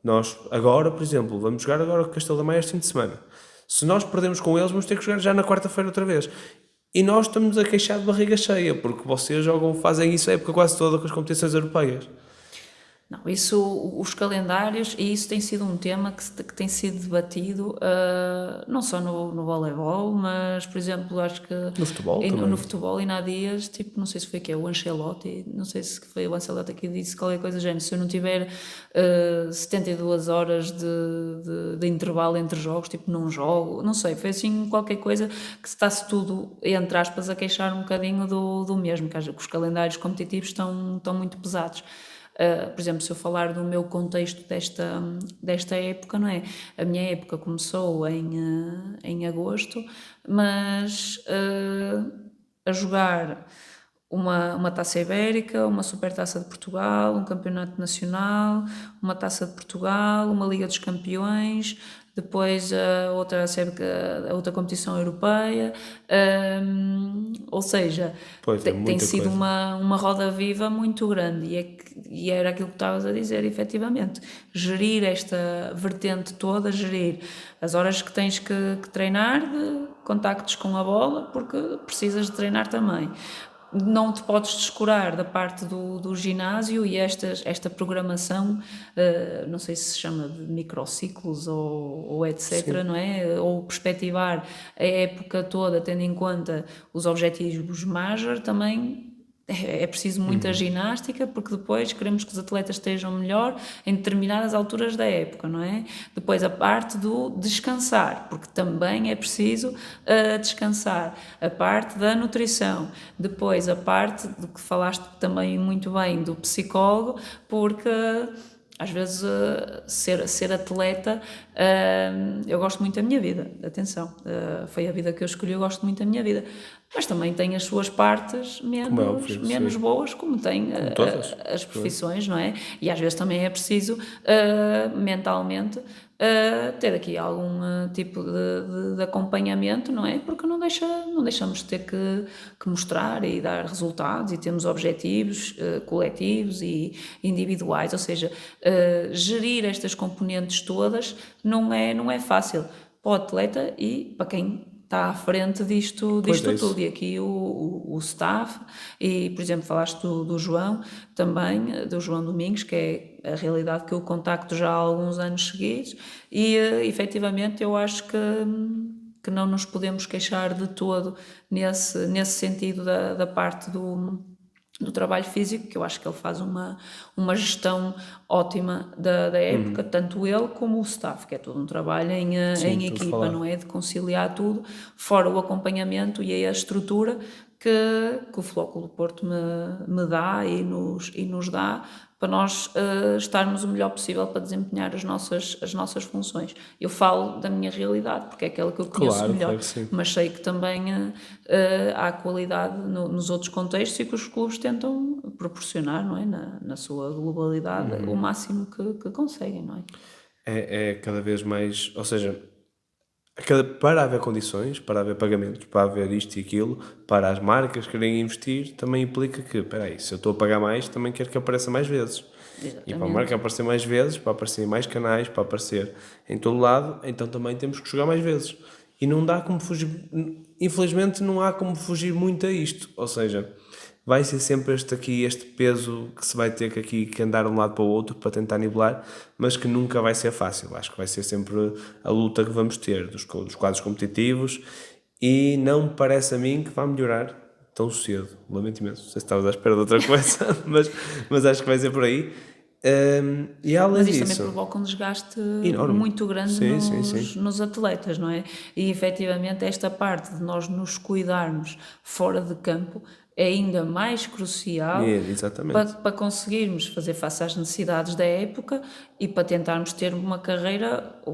Nós agora, por exemplo, vamos jogar agora com o Castelo da Maia este fim de semana. Se nós perdemos com eles, vamos ter que jogar já na quarta-feira outra vez. E nós estamos a queixar de barriga cheia, porque vocês fazem isso a época quase toda com as competições europeias. Não, isso, os calendários, e isso tem sido um tema que tem sido debatido, não só no voleibol, mas, por exemplo, acho que No futebol também. no futebol, e há dias, tipo, não sei se foi que é o Ancelotti, não sei se foi o Ancelotti que disse qualquer coisa do género, se eu não tiver 72 horas de intervalo entre jogos, tipo, não jogo, não sei, foi assim qualquer coisa que se está-se tudo, entre aspas, a queixar um bocadinho do mesmo, que os calendários competitivos estão muito pesados. Por exemplo, se eu falar do meu contexto desta época, não é? A minha época começou em agosto, mas a jogar uma taça ibérica, uma supertaça de Portugal, um campeonato nacional, uma taça de Portugal, uma Liga dos Campeões, depois a outra competição europeia, ou seja, Pois, é tem muita sido coisa. uma roda viva muito grande e era aquilo que estavas a dizer, efetivamente, gerir esta vertente toda, gerir as horas que tens que treinar, de contactos com a bola, porque precisas de treinar também. Não te podes descurar da parte do ginásio e esta programação, não sei se chama de microciclos ou etc, Sim. não é? Ou perspectivar a época toda, tendo em conta os objetivos major, também é preciso muita ginástica, porque depois queremos que os atletas estejam melhor em determinadas alturas da época, não é? Depois a parte do descansar, porque também é preciso descansar. A parte da nutrição. Depois a parte do que falaste também muito bem do psicólogo, porque às vezes ser atleta, eu gosto muito da minha vida, atenção, foi a vida que eu escolhi, eu gosto muito da minha vida, mas também tem as suas partes Como é óbvio, menos sim. boas, como tem Como todas. as profissões, não é? E às vezes também é preciso mentalmente ter aqui algum tipo de acompanhamento, não é? Porque não deixamos de ter que mostrar e dar resultados e temos objetivos coletivos e individuais, ou seja, gerir estas componentes todas não é fácil para o atleta e para quem está à frente disto Pois é tudo. isso. E aqui o staff, e por exemplo falaste do João também, do João Domingos, que é a realidade que eu contacto já há alguns anos seguidos, e efetivamente eu acho que não nos podemos queixar de todo nesse sentido da parte do trabalho físico, que eu acho que ele faz uma gestão ótima da época, tanto ele como o staff, que é todo um trabalho Sim, em estou a equipa, falar. não é? De conciliar tudo, fora o acompanhamento e a estrutura que o Flóculo do Porto me dá e nos dá para nós estarmos o melhor possível para desempenhar as nossas funções. Eu falo da minha realidade, porque é aquela que eu conheço Claro, melhor, claro que sim. mas sei que também há qualidade nos outros contextos e que os clubes tentam proporcionar, não é? Na sua globalidade, o máximo que conseguem, não é? É cada vez mais, ou seja, para haver condições, para haver pagamentos, para haver isto e aquilo, para as marcas querem investir, também implica que, espera aí, se eu estou a pagar mais, também quero que apareça mais vezes. E para a marca Exatamente. aparecer mais vezes, para aparecer em mais canais, para aparecer em todo lado, então também temos que jogar mais vezes. E não dá como fugir, infelizmente não há como fugir muito a isto. Ou seja, vai ser sempre este peso que se vai ter que andar de um lado para o outro para tentar nivelar, mas que nunca vai ser fácil. Acho que vai ser sempre a luta que vamos ter dos quadros competitivos e não me parece a mim que vai melhorar tão cedo. Lamento imenso, não sei se estavas à espera de outra coisa, mas acho que vai ser por aí. E além Mas isto também disso, provoca um desgaste enorme. muito grande Sim. nos atletas, não é? E efetivamente esta parte de nós nos cuidarmos fora de campo é ainda mais crucial Exatamente. para conseguirmos fazer face às necessidades da época e para tentarmos ter uma carreira com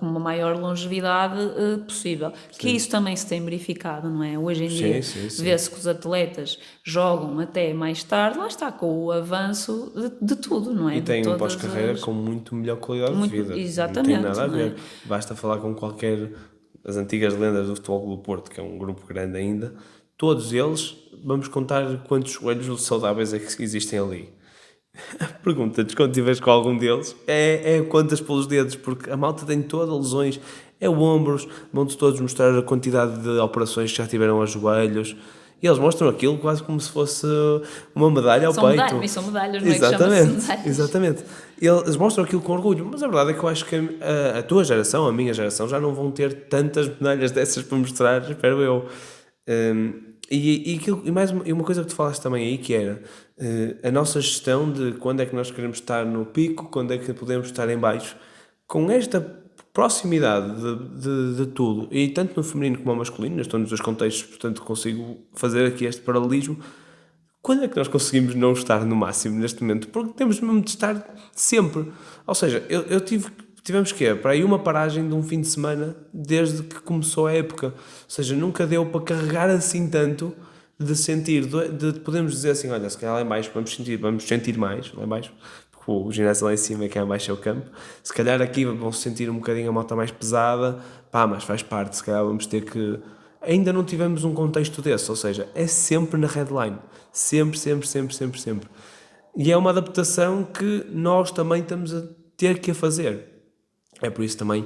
uma maior longevidade possível. Que isso também se tem verificado, não é? Hoje em dia Sim. vê-se que os atletas jogam até mais tarde, lá está, com o avanço de tudo, não é? E De tem um todas pós-carreira as... com muito melhor qualidade de vida. Não tem Exatamente, nada a não é? ver. Basta falar com qualquer as antigas lendas do Futebol Clube do Porto, que é um grupo grande ainda. Todos eles, vamos contar quantos joelhos saudáveis é que existem ali. Pergunta-te quando estiveres com algum deles, é contas pelos dedos, porque a malta tem todas lesões, é ombros, vão-te todos mostrar a quantidade de operações que já tiveram aos joelhos, e eles mostram aquilo quase como se fosse uma medalha ao peito. São medalhas, não é? Que chama-se medalhas. Exatamente. Eles mostram aquilo com orgulho, mas a verdade é que eu acho que a tua geração, a minha geração, já não vão ter tantas medalhas dessas para mostrar, espero eu. E uma coisa que tu falaste também aí, que era a nossa gestão de quando é que nós queremos estar no pico, quando é que podemos estar em baixo, com esta proximidade de tudo, e tanto no feminino como no masculino, estou nos dois contextos, portanto consigo fazer aqui este paralelismo. Quando é que nós conseguimos não estar no máximo neste momento? Porque temos mesmo de estar sempre. Ou seja, tivemos que ir para aí uma paragem de um fim de semana desde que começou a época. Ou seja, nunca deu para carregar assim tanto de sentir, de podemos dizer assim, olha, se calhar lá em baixo vamos sentir mais, lá em baixo, porque o ginásio lá em cima é que é abaixo é o campo. Se calhar aqui vão sentir um bocadinho a moto mais pesada, pá, mas faz parte, se calhar vamos ter que... Ainda não tivemos um contexto desse, ou seja, é sempre na headline. Sempre. E é uma adaptação que nós também estamos a ter que fazer. É por isso também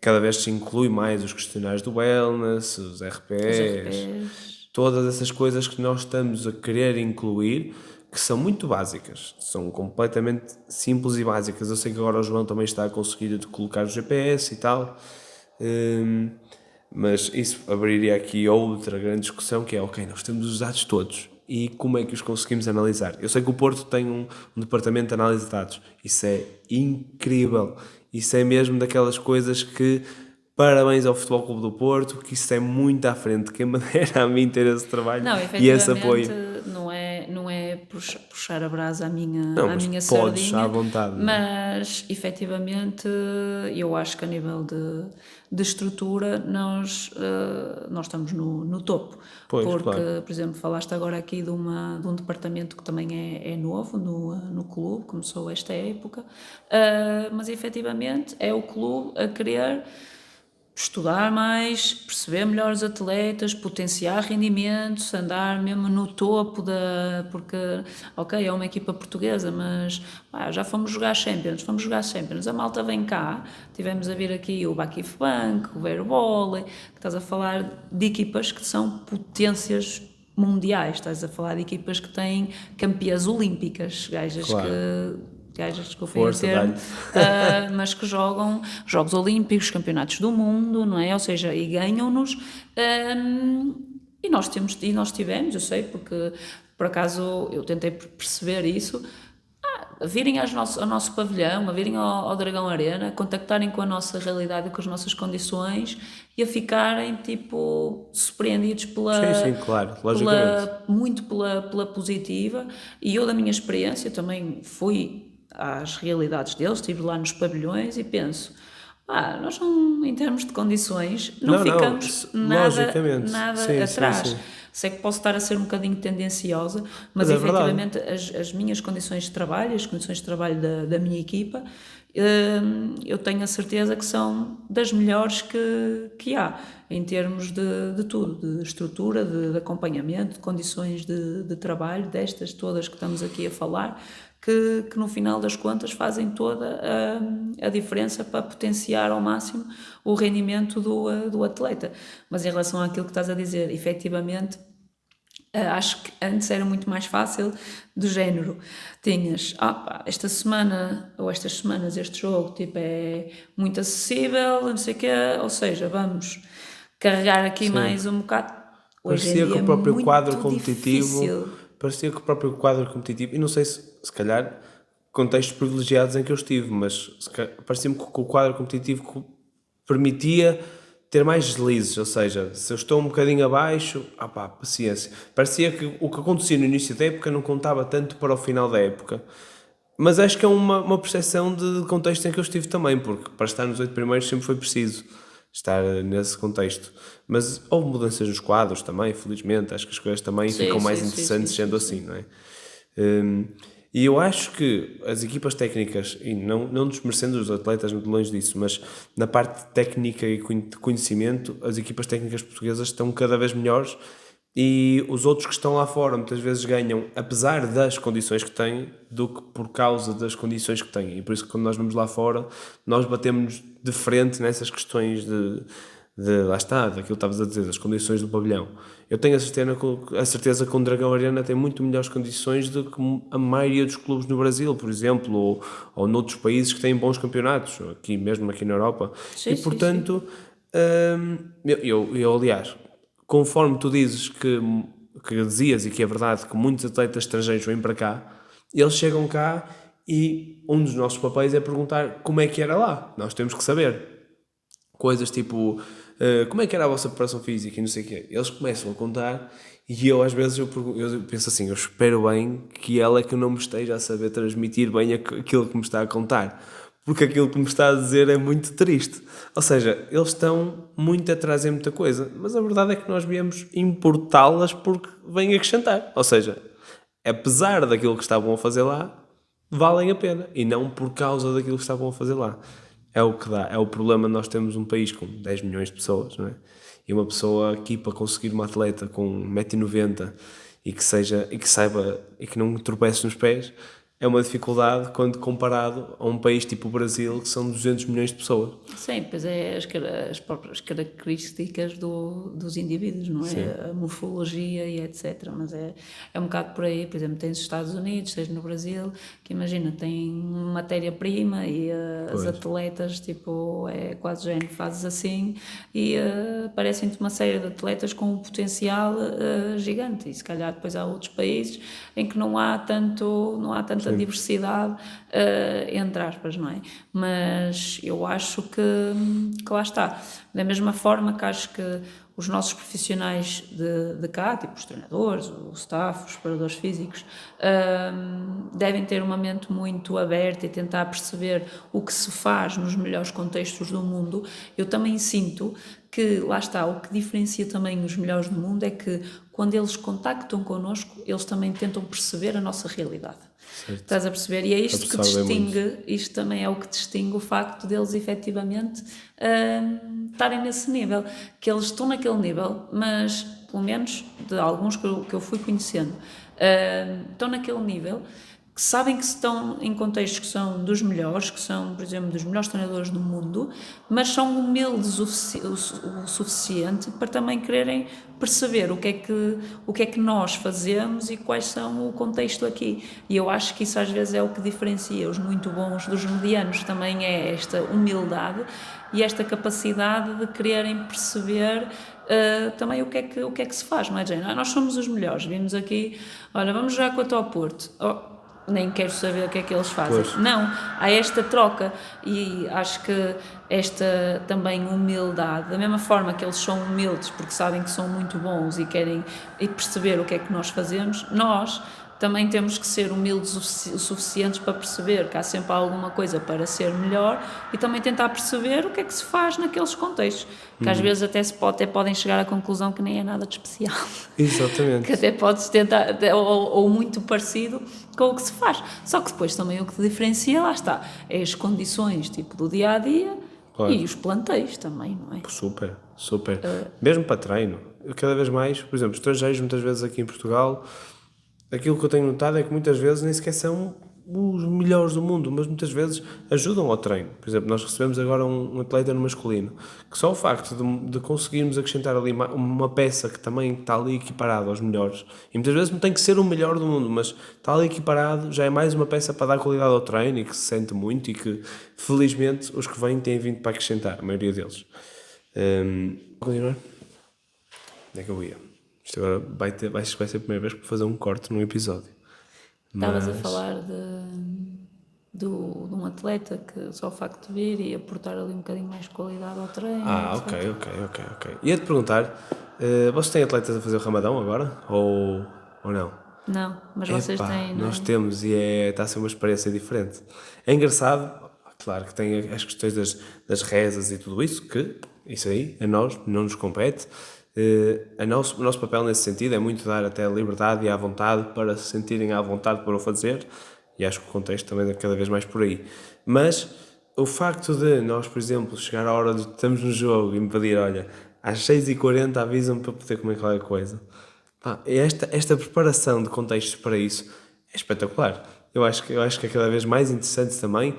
cada vez se inclui mais os questionários do wellness, os RPs, todas essas coisas que nós estamos a querer incluir, que são muito básicas, são completamente simples e básicas. Eu sei que agora o João também está a conseguir colocar o GPS e tal, mas isso abriria aqui outra grande discussão, que é, ok, nós temos os dados todos, e como é que os conseguimos analisar? Eu sei que o Porto tem um departamento de análise de dados, isso é incrível, isso é mesmo daquelas coisas que, parabéns ao Futebol Clube do Porto, que isso é muito à frente, quem me dera a mim ter esse trabalho e esse apoio. Não é puxar a brasa à minha Podes, sardinha, à vontade. mas efetivamente eu acho que a nível de estrutura nós estamos no topo. Porque, claro. por exemplo, falaste agora aqui de um departamento que também é novo no clube, começou esta época, mas efetivamente é o clube a querer estudar mais, perceber melhor os atletas, potenciar rendimentos, andar mesmo no topo porque, ok, é uma equipa portuguesa, mas já fomos jogar Champions, a malta vem cá, tivemos a vir aqui o Bakif Bank, o Vero Volley, que estás a falar de equipas que são potências mundiais, estás a falar de equipas que têm campeãs olímpicas, gajas desculpem o termo, mas que jogam Jogos Olímpicos, Campeonatos do Mundo, não é? Ou seja, e ganham-nos, e nós tivemos, eu sei, porque por acaso eu tentei perceber isso, a virem ao nosso pavilhão, a virem ao Dragão Arena, contactarem com a nossa realidade e com as nossas condições e a ficarem, tipo, surpreendidos Claro, logicamente. muito pela positiva. E eu, da minha experiência, também fui às realidades deles, estive lá nos pavilhões e penso, nós não, em termos de condições, não ficamos nada atrás. Sim. Sei que posso estar a ser um bocadinho tendenciosa, mas efetivamente as minhas condições de trabalho, as condições de trabalho da minha equipa, eu tenho a certeza que são das melhores que há, em termos de tudo, de estrutura, de acompanhamento, de condições de trabalho, destas todas que estamos aqui a falar, que no final das contas fazem toda a diferença para potenciar ao máximo o rendimento do atleta. Mas em relação àquilo que estás a dizer, efetivamente, acho que antes era muito mais fácil, do género, tinhas, esta semana ou estas semanas este jogo tipo, é muito acessível, não sei o quê, ou seja, vamos carregar aqui mais um bocado. Parecia que o próprio quadro competitivo, e não sei se calhar contextos privilegiados em que eu estive, mas parecia-me que o quadro competitivo permitia ter mais deslizes, ou seja, se eu estou um bocadinho abaixo, paciência. Parecia que o que acontecia no início da época não contava tanto para o final da época. Mas acho que é uma percepção de contexto em que eu estive também, porque para estar nos 8 primeiros sempre foi preciso estar nesse contexto. Mas houve mudanças nos quadros também, felizmente, acho que as coisas também ficam mais interessantes sendo assim, não é? E eu acho que as equipas técnicas, e não desmerecendo os atletas, muito longe disso, mas na parte técnica e de conhecimento, as equipas técnicas portuguesas estão cada vez melhores e os outros que estão lá fora muitas vezes ganham, apesar das condições que têm, do que por causa das condições que têm. E por isso que quando nós vamos lá fora, nós batemos de frente nessas questões lá está, daquilo que estavas a dizer, das condições do pavilhão. Eu tenho a certeza que o Dragão Arena tem muito melhores condições do que a maioria dos clubes no Brasil, por exemplo, ou noutros países que têm bons campeonatos, mesmo aqui na Europa. Sim, E portanto, aliás, conforme tu dizes que dizias e que é verdade que muitos atletas estrangeiros vêm para cá, eles chegam cá e um dos nossos papéis é perguntar como é que era lá. Nós temos que saber. Coisas tipo, como é que era a vossa preparação física e não sei o quê. Eles começam a contar e eu às vezes eu penso assim, eu espero bem que ela é que não me esteja a saber transmitir bem aquilo que me está a contar. Porque aquilo que me está a dizer é muito triste. Ou seja, eles estão muito a trazer muita coisa, mas a verdade é que nós viemos importá-las porque vêm acrescentar. Ou seja, apesar daquilo que estavam a fazer lá, valem a pena. E não por causa daquilo que estavam a fazer lá. É o que dá. É o problema de nós termos um país com 10 milhões de pessoas, não é? E uma pessoa aqui para conseguir uma atleta com 1,90 m e que saiba e que não tropece nos pés, é uma dificuldade quando comparado a um país tipo o Brasil, que são 200 milhões de pessoas. Sim, pois é as próprias características dos indivíduos, não é? Sim. A morfologia e etc. Mas é um bocado por aí. Por exemplo, tens os Estados Unidos, tens no Brasil, que imagina, tem matéria-prima e as atletas, tipo, é quase género, fazes assim e aparecem-te uma série de atletas com um potencial gigante. E se calhar depois há outros países em que não há tanta diversidade, entre aspas, não é? Mas eu acho que lá está. Da mesma forma que acho que os nossos profissionais de cá, tipo os treinadores, o staff, os preparadores físicos, devem ter uma mente muito aberta e tentar perceber o que se faz nos melhores contextos do mundo. Eu também sinto que, lá está, o que diferencia também os melhores do mundo é que quando eles contactam connosco, eles também tentam perceber a nossa realidade. Certo. Estás a perceber? E é isto que distingue, isto também é o que distingue o facto deles efetivamente estarem nesse nível, que eles estão naquele nível, mas pelo menos de alguns que eu fui conhecendo, estão naquele nível, que sabem que estão em contextos que são dos melhores, que são, por exemplo, dos melhores treinadores do mundo, mas são humildes o suficiente para também quererem perceber o que é que nós fazemos e quais são o contexto aqui. E eu acho que isso às vezes é o que diferencia os muito bons dos medianos, também é esta humildade e esta capacidade de quererem perceber também o que é que se faz, não é, Jane? Nós somos os melhores, vimos aqui, olha, vamos jogar contra o Porto. Nem quero saber o que é que eles fazem. Pois. Não, há esta troca e acho que esta também humildade, da mesma forma que eles são humildes porque sabem que são muito bons e querem perceber o que é que nós fazemos, nós também temos que ser humildes o suficientes para perceber que há sempre alguma coisa para ser melhor e também tentar perceber o que é que se faz naqueles contextos, que às vezes até podem chegar à conclusão que nem é nada de especial. Exatamente. Que até podes tentar, ou muito parecido com o que se faz. Só que depois também o que diferencia, lá está, é as condições tipo do dia-a-dia, claro. E os planteios também, não é? Super. Mesmo para treino. Cada vez mais, por exemplo, estrangeiros muitas vezes aqui em Portugal, aquilo que eu tenho notado é que muitas vezes nem sequer são os melhores do mundo, mas muitas vezes ajudam ao treino. Por exemplo, nós recebemos agora um atleta no masculino, que só o facto de conseguirmos acrescentar ali uma peça que também está ali equiparada aos melhores, e muitas vezes não tem que ser o melhor do mundo, mas está ali equiparado, já é mais uma peça para dar qualidade ao treino e que se sente muito e que, felizmente, os que vêm têm vindo para acrescentar, a maioria deles. Continuar? Onde é que eu ia? Isto agora vai ser a primeira vez que vou fazer um corte num episódio. Estavas a falar de... de um atleta que só o facto de vir e aportar ali um bocadinho mais de qualidade ao treino, Ok, etc. ok. Ia-te perguntar, vocês têm atletas a fazer o Ramadão agora? Ou não? Não, mas vocês Epá, têm, não nós é? temos e está a ser uma experiência diferente. É engraçado, claro que tem as questões das rezas e tudo isso, que isso aí a nós não nos compete. O nosso papel nesse sentido é muito dar até a liberdade e a vontade para se sentirem à vontade para o fazer, e acho que o contexto também é cada vez mais por aí. Mas o facto de nós, por exemplo, chegar à hora de estamos no jogo e me pedir, olha, às 6h40 avisam-me para poder comer qualquer coisa. Pá, esta preparação de contextos para isso é espetacular. Eu acho que é cada vez mais interessante também.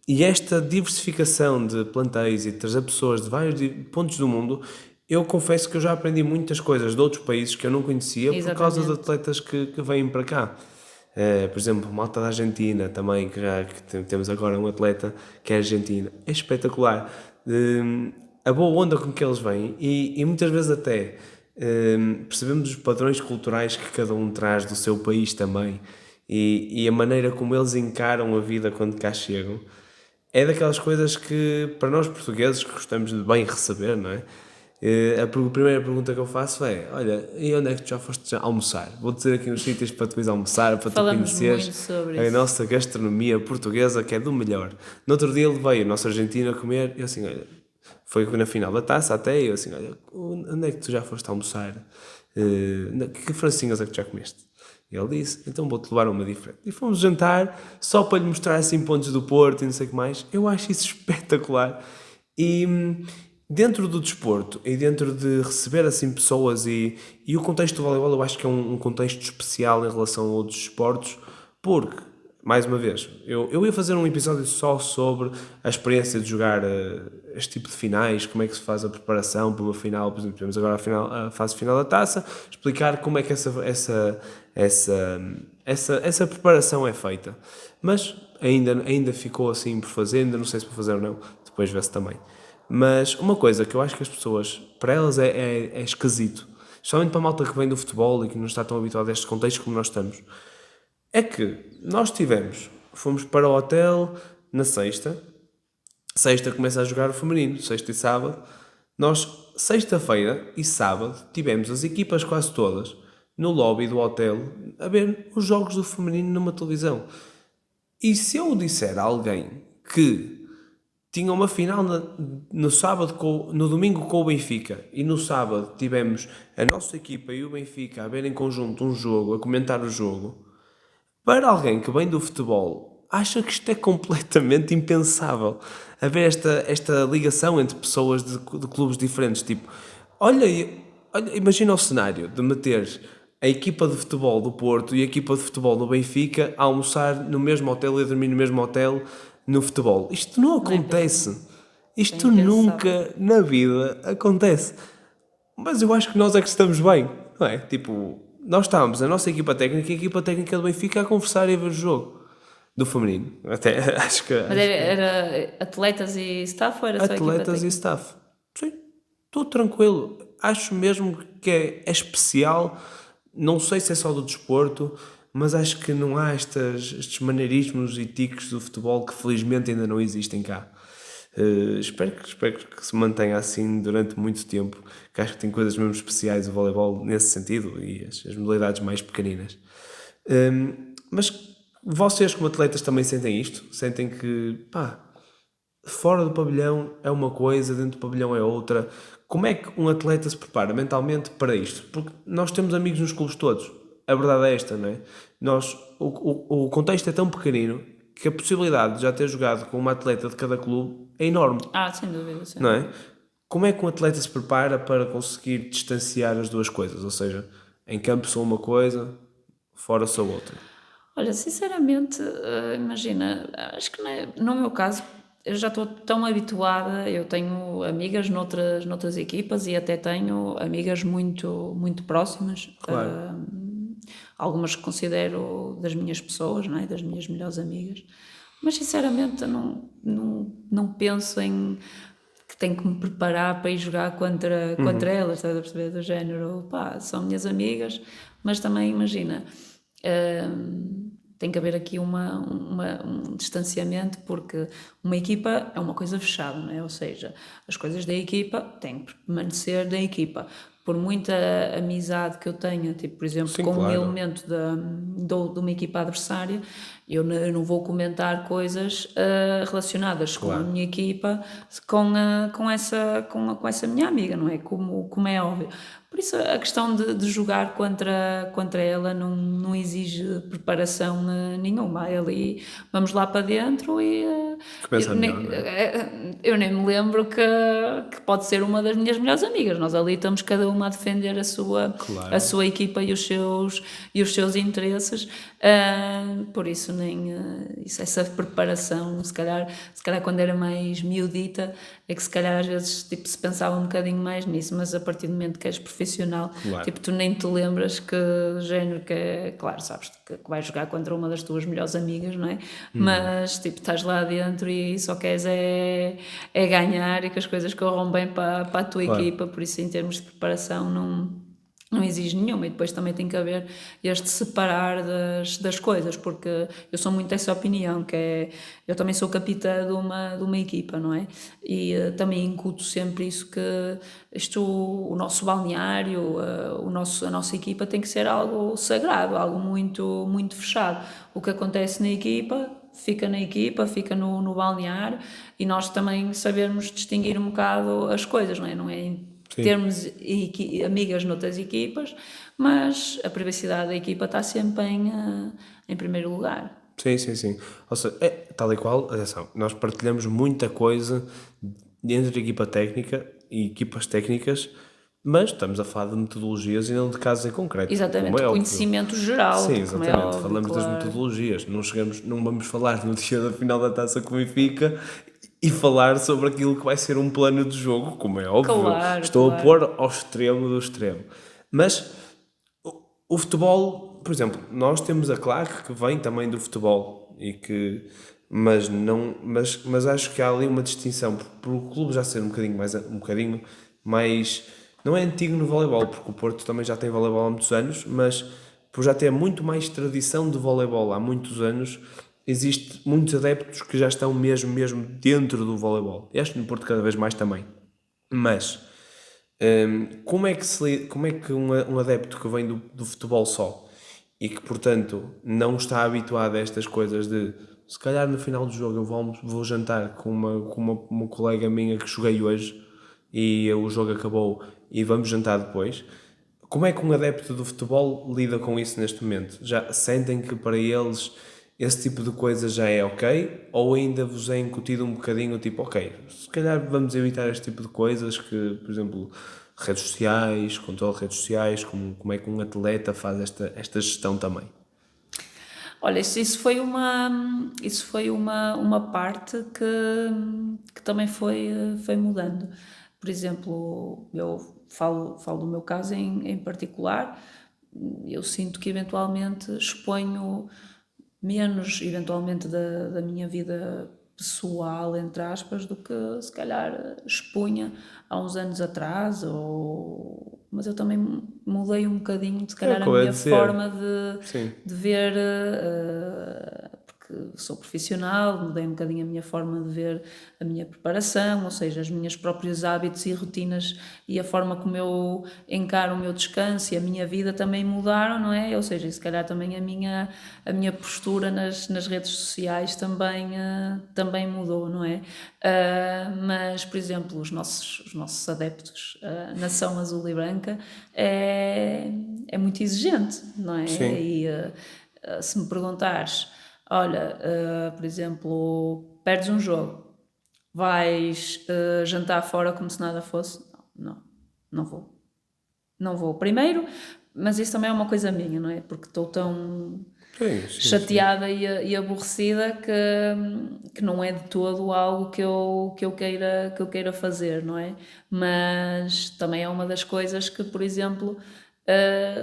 E esta diversificação de plantéis e de trazer pessoas de vários pontos do mundo, eu confesso que eu já aprendi muitas coisas de outros países que eu não conhecia por causa de Exatamente. atletas que vêm para cá. Por exemplo, malta da Argentina também, que temos agora um atleta que é argentino. É espetacular. A boa onda com que eles vêm e muitas vezes até percebemos os padrões culturais que cada um traz do seu país também e a maneira como eles encaram a vida quando cá chegam. É daquelas coisas que, para nós portugueses, que gostamos de bem receber, não é? A primeira pergunta que eu faço é: olha, e onde é que tu já foste almoçar? Vou dizer aqui uns sítios para tu ires almoçar, para tu Falamos conheceres muito sobre a isso. nossa gastronomia portuguesa, que é do melhor. No outro dia ele veio, o nosso argentino, a comer, e eu assim, olha, foi na final da taça até, e eu assim, olha, onde é que tu já foste almoçar? Que francinhas é que tu já comeste? E ele disse, então vou-te levar uma diferente. E fomos jantar, só para lhe mostrar assim pontos do Porto e não sei o que mais. Eu acho isso espetacular. E dentro do desporto e dentro de receber assim pessoas e o contexto do voleibol eu acho que é um contexto especial em relação a outros esportes, porque, mais uma vez, eu ia fazer um episódio só sobre a experiência de jogar este tipo de finais, como é que se faz a preparação para uma final, por exemplo, temos agora a fase final da taça, explicar como é que essa preparação é feita. Mas ainda ficou assim por fazer, ainda não sei se vou fazer ou não, depois vê-se também. Mas uma coisa que eu acho que as pessoas, para elas é esquisito, especialmente para a malta que vem do futebol e que não está tão habituada a estes contextos como nós estamos, é que nós fomos para o hotel na sexta começa a jogar o feminino, sexta e sábado, nós, sexta-feira e sábado, tivemos as equipas quase todas no lobby do hotel a ver os jogos do feminino numa televisão. E se eu disser a alguém que tinha uma final no sábado, no domingo com o Benfica, e no sábado tivemos a nossa equipa e o Benfica a ver em conjunto um jogo, a comentar o jogo, para alguém que vem do futebol, acha que isto é completamente impensável. Haver esta ligação entre pessoas de clubes diferentes. Tipo, olha, imagina o cenário de meter a equipa de futebol do Porto e a equipa de futebol do Benfica a almoçar no mesmo hotel e a dormir no mesmo hotel no futebol. Isto não Não é acontece. Isto impensável. nunca na vida acontece. Mas eu acho que nós é que estamos bem, não é? Tipo, nós estávamos, a nossa equipa técnica e a equipa técnica do Benfica a conversar e a ver o jogo do feminino. Até acho que. Mas era atletas e staff ou era só a equipa Atletas e técnica? staff. Sim, tudo tranquilo. Acho mesmo que é especial. Não sei se é só do desporto, mas acho que não há estes maneirismos e tiques do futebol que felizmente ainda não existem cá. Espero que se mantenha assim durante muito tempo, que acho que tem coisas mesmo especiais o voleibol nesse sentido e as modalidades mais pequeninas. Mas vocês como atletas também sentem isto? Sentem que, pá, fora do pavilhão é uma coisa, dentro do pavilhão é outra. Como é que um atleta se prepara mentalmente para isto? Porque nós temos amigos nos clubes todos. A verdade é esta, não é? O contexto é tão pequenino que a possibilidade de já ter jogado com uma atleta de cada clube é enorme, Sem dúvida, sem não dúvida. é? Como é que um atleta se prepara para conseguir distanciar as duas coisas? Ou seja, em campo sou uma coisa, fora sou outra. Olha, sinceramente, imagina, acho que no meu caso, eu já estou tão habituada, eu tenho amigas noutras equipas e até tenho amigas muito, muito próximas, Claro. algumas que considero das minhas pessoas, não é? Das minhas melhores amigas, mas sinceramente eu não penso em que tenho que me preparar para ir jogar contra elas, estás a perceber? Do género, pá, são minhas amigas, mas também imagina. tem que haver aqui um distanciamento, porque uma equipa é uma coisa fechada, não é? Ou seja, as coisas da equipa têm que permanecer da equipa. Por muita amizade que eu tenha, tipo, por exemplo, Sim, com um claro, elemento de uma equipa adversária, eu não vou comentar coisas relacionadas com a claro. minha equipa com essa minha amiga, não é? Como é óbvio. Por isso, a questão de jogar contra ela não exige preparação nenhuma. É ali, vamos lá para dentro e Que pensa melhor, não é? eu nem me lembro que pode ser uma das minhas melhores amigas. Nós ali estamos cada uma a defender a Claro. sua equipa e os seus interesses. Por isso, essa preparação, se calhar quando era mais miudita, é que se calhar às vezes tipo, se pensava um bocadinho mais nisso, mas a partir do momento que és profissional, Claro. tipo, tu nem te lembras que género que é, claro, sabes que vais jogar contra uma das tuas melhores amigas, não é? Mas tipo, estás lá dentro e só queres é ganhar e que as coisas corram bem para a tua Claro. equipa, por isso em termos de preparação não exige nenhuma, e depois também tem que haver este separar das coisas, porque eu sou muito dessa opinião, que é, eu também sou capitã de uma equipa, não é? E também incuto sempre isso, que o nosso balneário, a nossa equipa tem que ser algo sagrado, algo muito, muito fechado. O que acontece na equipa, fica no balneário, e nós também sabermos distinguir um bocado as coisas, não é? Não é Sim. termos amigas noutras equipas, mas a privacidade da equipa está sempre em primeiro lugar. Sim, sim, sim. Ou seja, é tal e qual, atenção, nós partilhamos muita coisa entre a equipa técnica e equipas técnicas, mas estamos a falar de metodologias e não de casos em concreto, como Exatamente, é óbvio. conhecimento geral, Sim, como é exatamente. óbvio, Falamos das claro. metodologias. Não vamos falar no dia da final da Taça com o Benfica e falar sobre aquilo que vai ser um plano de jogo, como é óbvio. Claro, Estou a claro. pôr ao extremo do extremo. Mas o futebol, por exemplo, nós temos a claque que vem também do futebol e que mas não mas acho que há ali uma distinção por o clube já ser um bocadinho mais não é antigo no voleibol, porque o Porto também já tem voleibol há muitos anos, mas por já ter muito mais tradição de voleibol há muitos anos, existe muitos adeptos que já estão mesmo dentro do voleibol. E acho que no Porto cada vez mais também. Mas como é que um adepto que vem do futebol só e que, portanto, não está habituado a estas coisas de se calhar no final do jogo eu vou jantar com uma colega minha que joguei hoje e o jogo acabou e vamos jantar depois. Como é que um adepto do futebol lida com isso neste momento? Já sentem que para eles esse tipo de coisa já é ok? Ou ainda vos é incutido um bocadinho tipo, ok, se calhar vamos evitar este tipo de coisas que, por exemplo, redes sociais, controle de redes sociais, como é que um atleta faz esta gestão também? Olha, isso foi uma parte que também foi mudando. Por exemplo, eu falo do meu caso em particular. Eu sinto que eventualmente exponho menos, eventualmente, da minha vida pessoal, entre aspas, do que se calhar expunha há uns anos atrás, mas eu também mudei um bocadinho, se É o calhar, que a eu ia minha dizer. forma Sim. de ver, porque sou profissional, mudei um bocadinho a minha forma de ver a minha preparação, ou seja, os meus próprios hábitos e rotinas e a forma como eu encaro o meu descanso e a minha vida também mudaram, não é? Ou seja, se calhar também a minha postura nas redes sociais também mudou, não é? Mas, por exemplo, os nossos adeptos, nação azul e branca, é muito exigente, não é? Sim. E se me perguntares, olha, por exemplo, perdes um jogo, vais jantar fora como se nada fosse? Não, não vou. Não vou. Primeiro, mas isso também é uma coisa minha, não é? Porque estou tão Sim, sim, sim. chateada e aborrecida que não é de todo algo que eu queira fazer, não é? Mas também é uma das coisas que, por exemplo,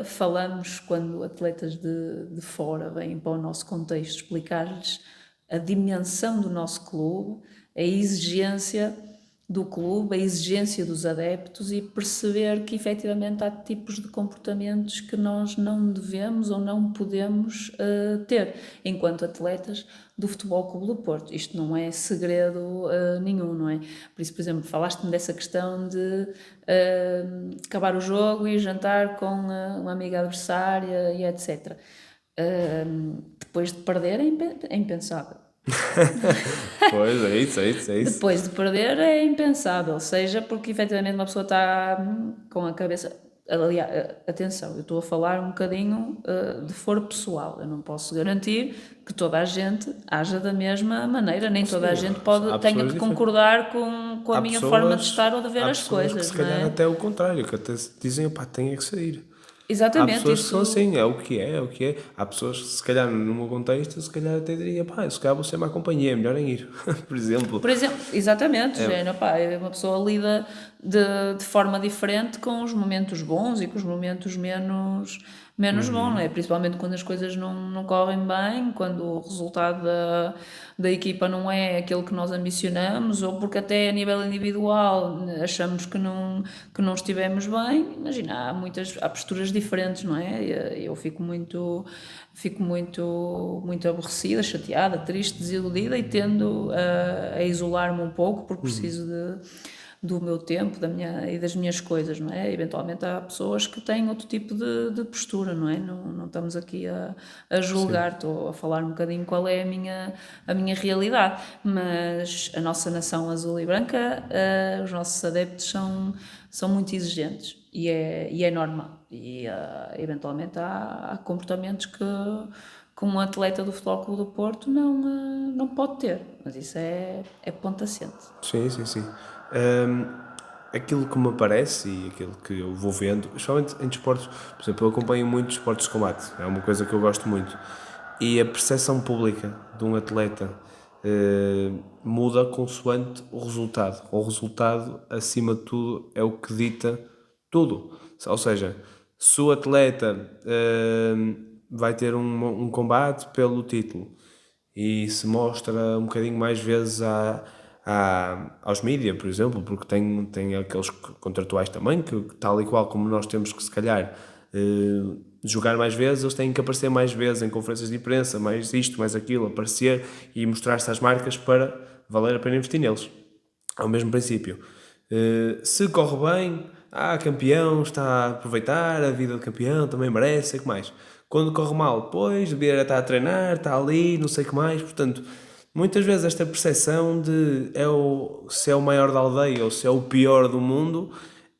falamos quando atletas de fora vêm para o nosso contexto, explicar-lhes a dimensão do nosso clube, a exigência do clube, a exigência dos adeptos e perceber que efetivamente há tipos de comportamentos que nós não devemos ou não podemos ter enquanto atletas do Futebol Clube do Porto. Isto não é segredo nenhum, não é? Por isso, por exemplo, falaste-me dessa questão de acabar o jogo e jantar com uma amiga adversária e etc. Depois de perder é impensável. Pois, é isso, é isso, é isso. Depois de perder é impensável, seja porque efetivamente uma pessoa está com a cabeça. Aliás, atenção, eu estou a falar um bocadinho de foro pessoal. Eu não posso garantir que toda a gente haja da mesma maneira, nem toda a gente tenha que concordar com a minha forma de estar ou de ver as coisas. Que se calhar até o contrário, que até dizem, pá, tem que sair. Exatamente. Há pessoas que são assim, é o que é, é o que é. Há pessoas que, se calhar, no meu contexto, se calhar até diria, pá, se calhar vou ser má companhia, é melhor em ir, por exemplo. Exatamente, pá, uma pessoa lida de forma diferente com os momentos bons e com os momentos menos bons, não é? Principalmente quando as coisas não correm bem, quando o resultado da equipa não é aquele que nós ambicionamos, ou porque até a nível individual achamos que não estivemos bem. Imagina, há posturas diferentes, não é? Eu fico muito aborrecida, chateada, triste, desiludida e tendo a isolar-me um pouco porque preciso do meu tempo e das minhas coisas, não é? Eventualmente há pessoas que têm outro tipo de postura, não é? Não estamos aqui a julgar, estou a falar um bocadinho qual é a minha realidade, mas a nossa nação azul e branca, os nossos adeptos são muito exigentes e é normal. E eventualmente há comportamentos que um atleta do Futebol Clube do Porto não pode ter, mas isso é ponto assente. Sim, sim, sim. Aquilo que me parece e aquilo que eu vou vendo, especialmente em desportos, por exemplo, eu acompanho muito desportos de combate, é uma coisa que eu gosto muito, e a percepção pública de um atleta muda consoante o resultado. O resultado, acima de tudo, é o que dita tudo. Ou seja, se o atleta vai ter um combate pelo título e se mostra um bocadinho mais vezes aos mídias, por exemplo, porque tem aqueles contratuais também, que tal e qual como nós temos que, se calhar, jogar mais vezes, eles têm que aparecer mais vezes em conferências de imprensa, mais isto, mais aquilo, aparecer e mostrar-se às marcas para valer a pena investir neles. Ao mesmo princípio. Se corre bem, campeão, está a aproveitar a vida de campeão, também merece, sei que mais. Quando corre mal, pois, devia estar a treinar, está ali, não sei o que mais. Portanto, muitas vezes esta percepção de se é o maior da aldeia ou se é o pior do mundo,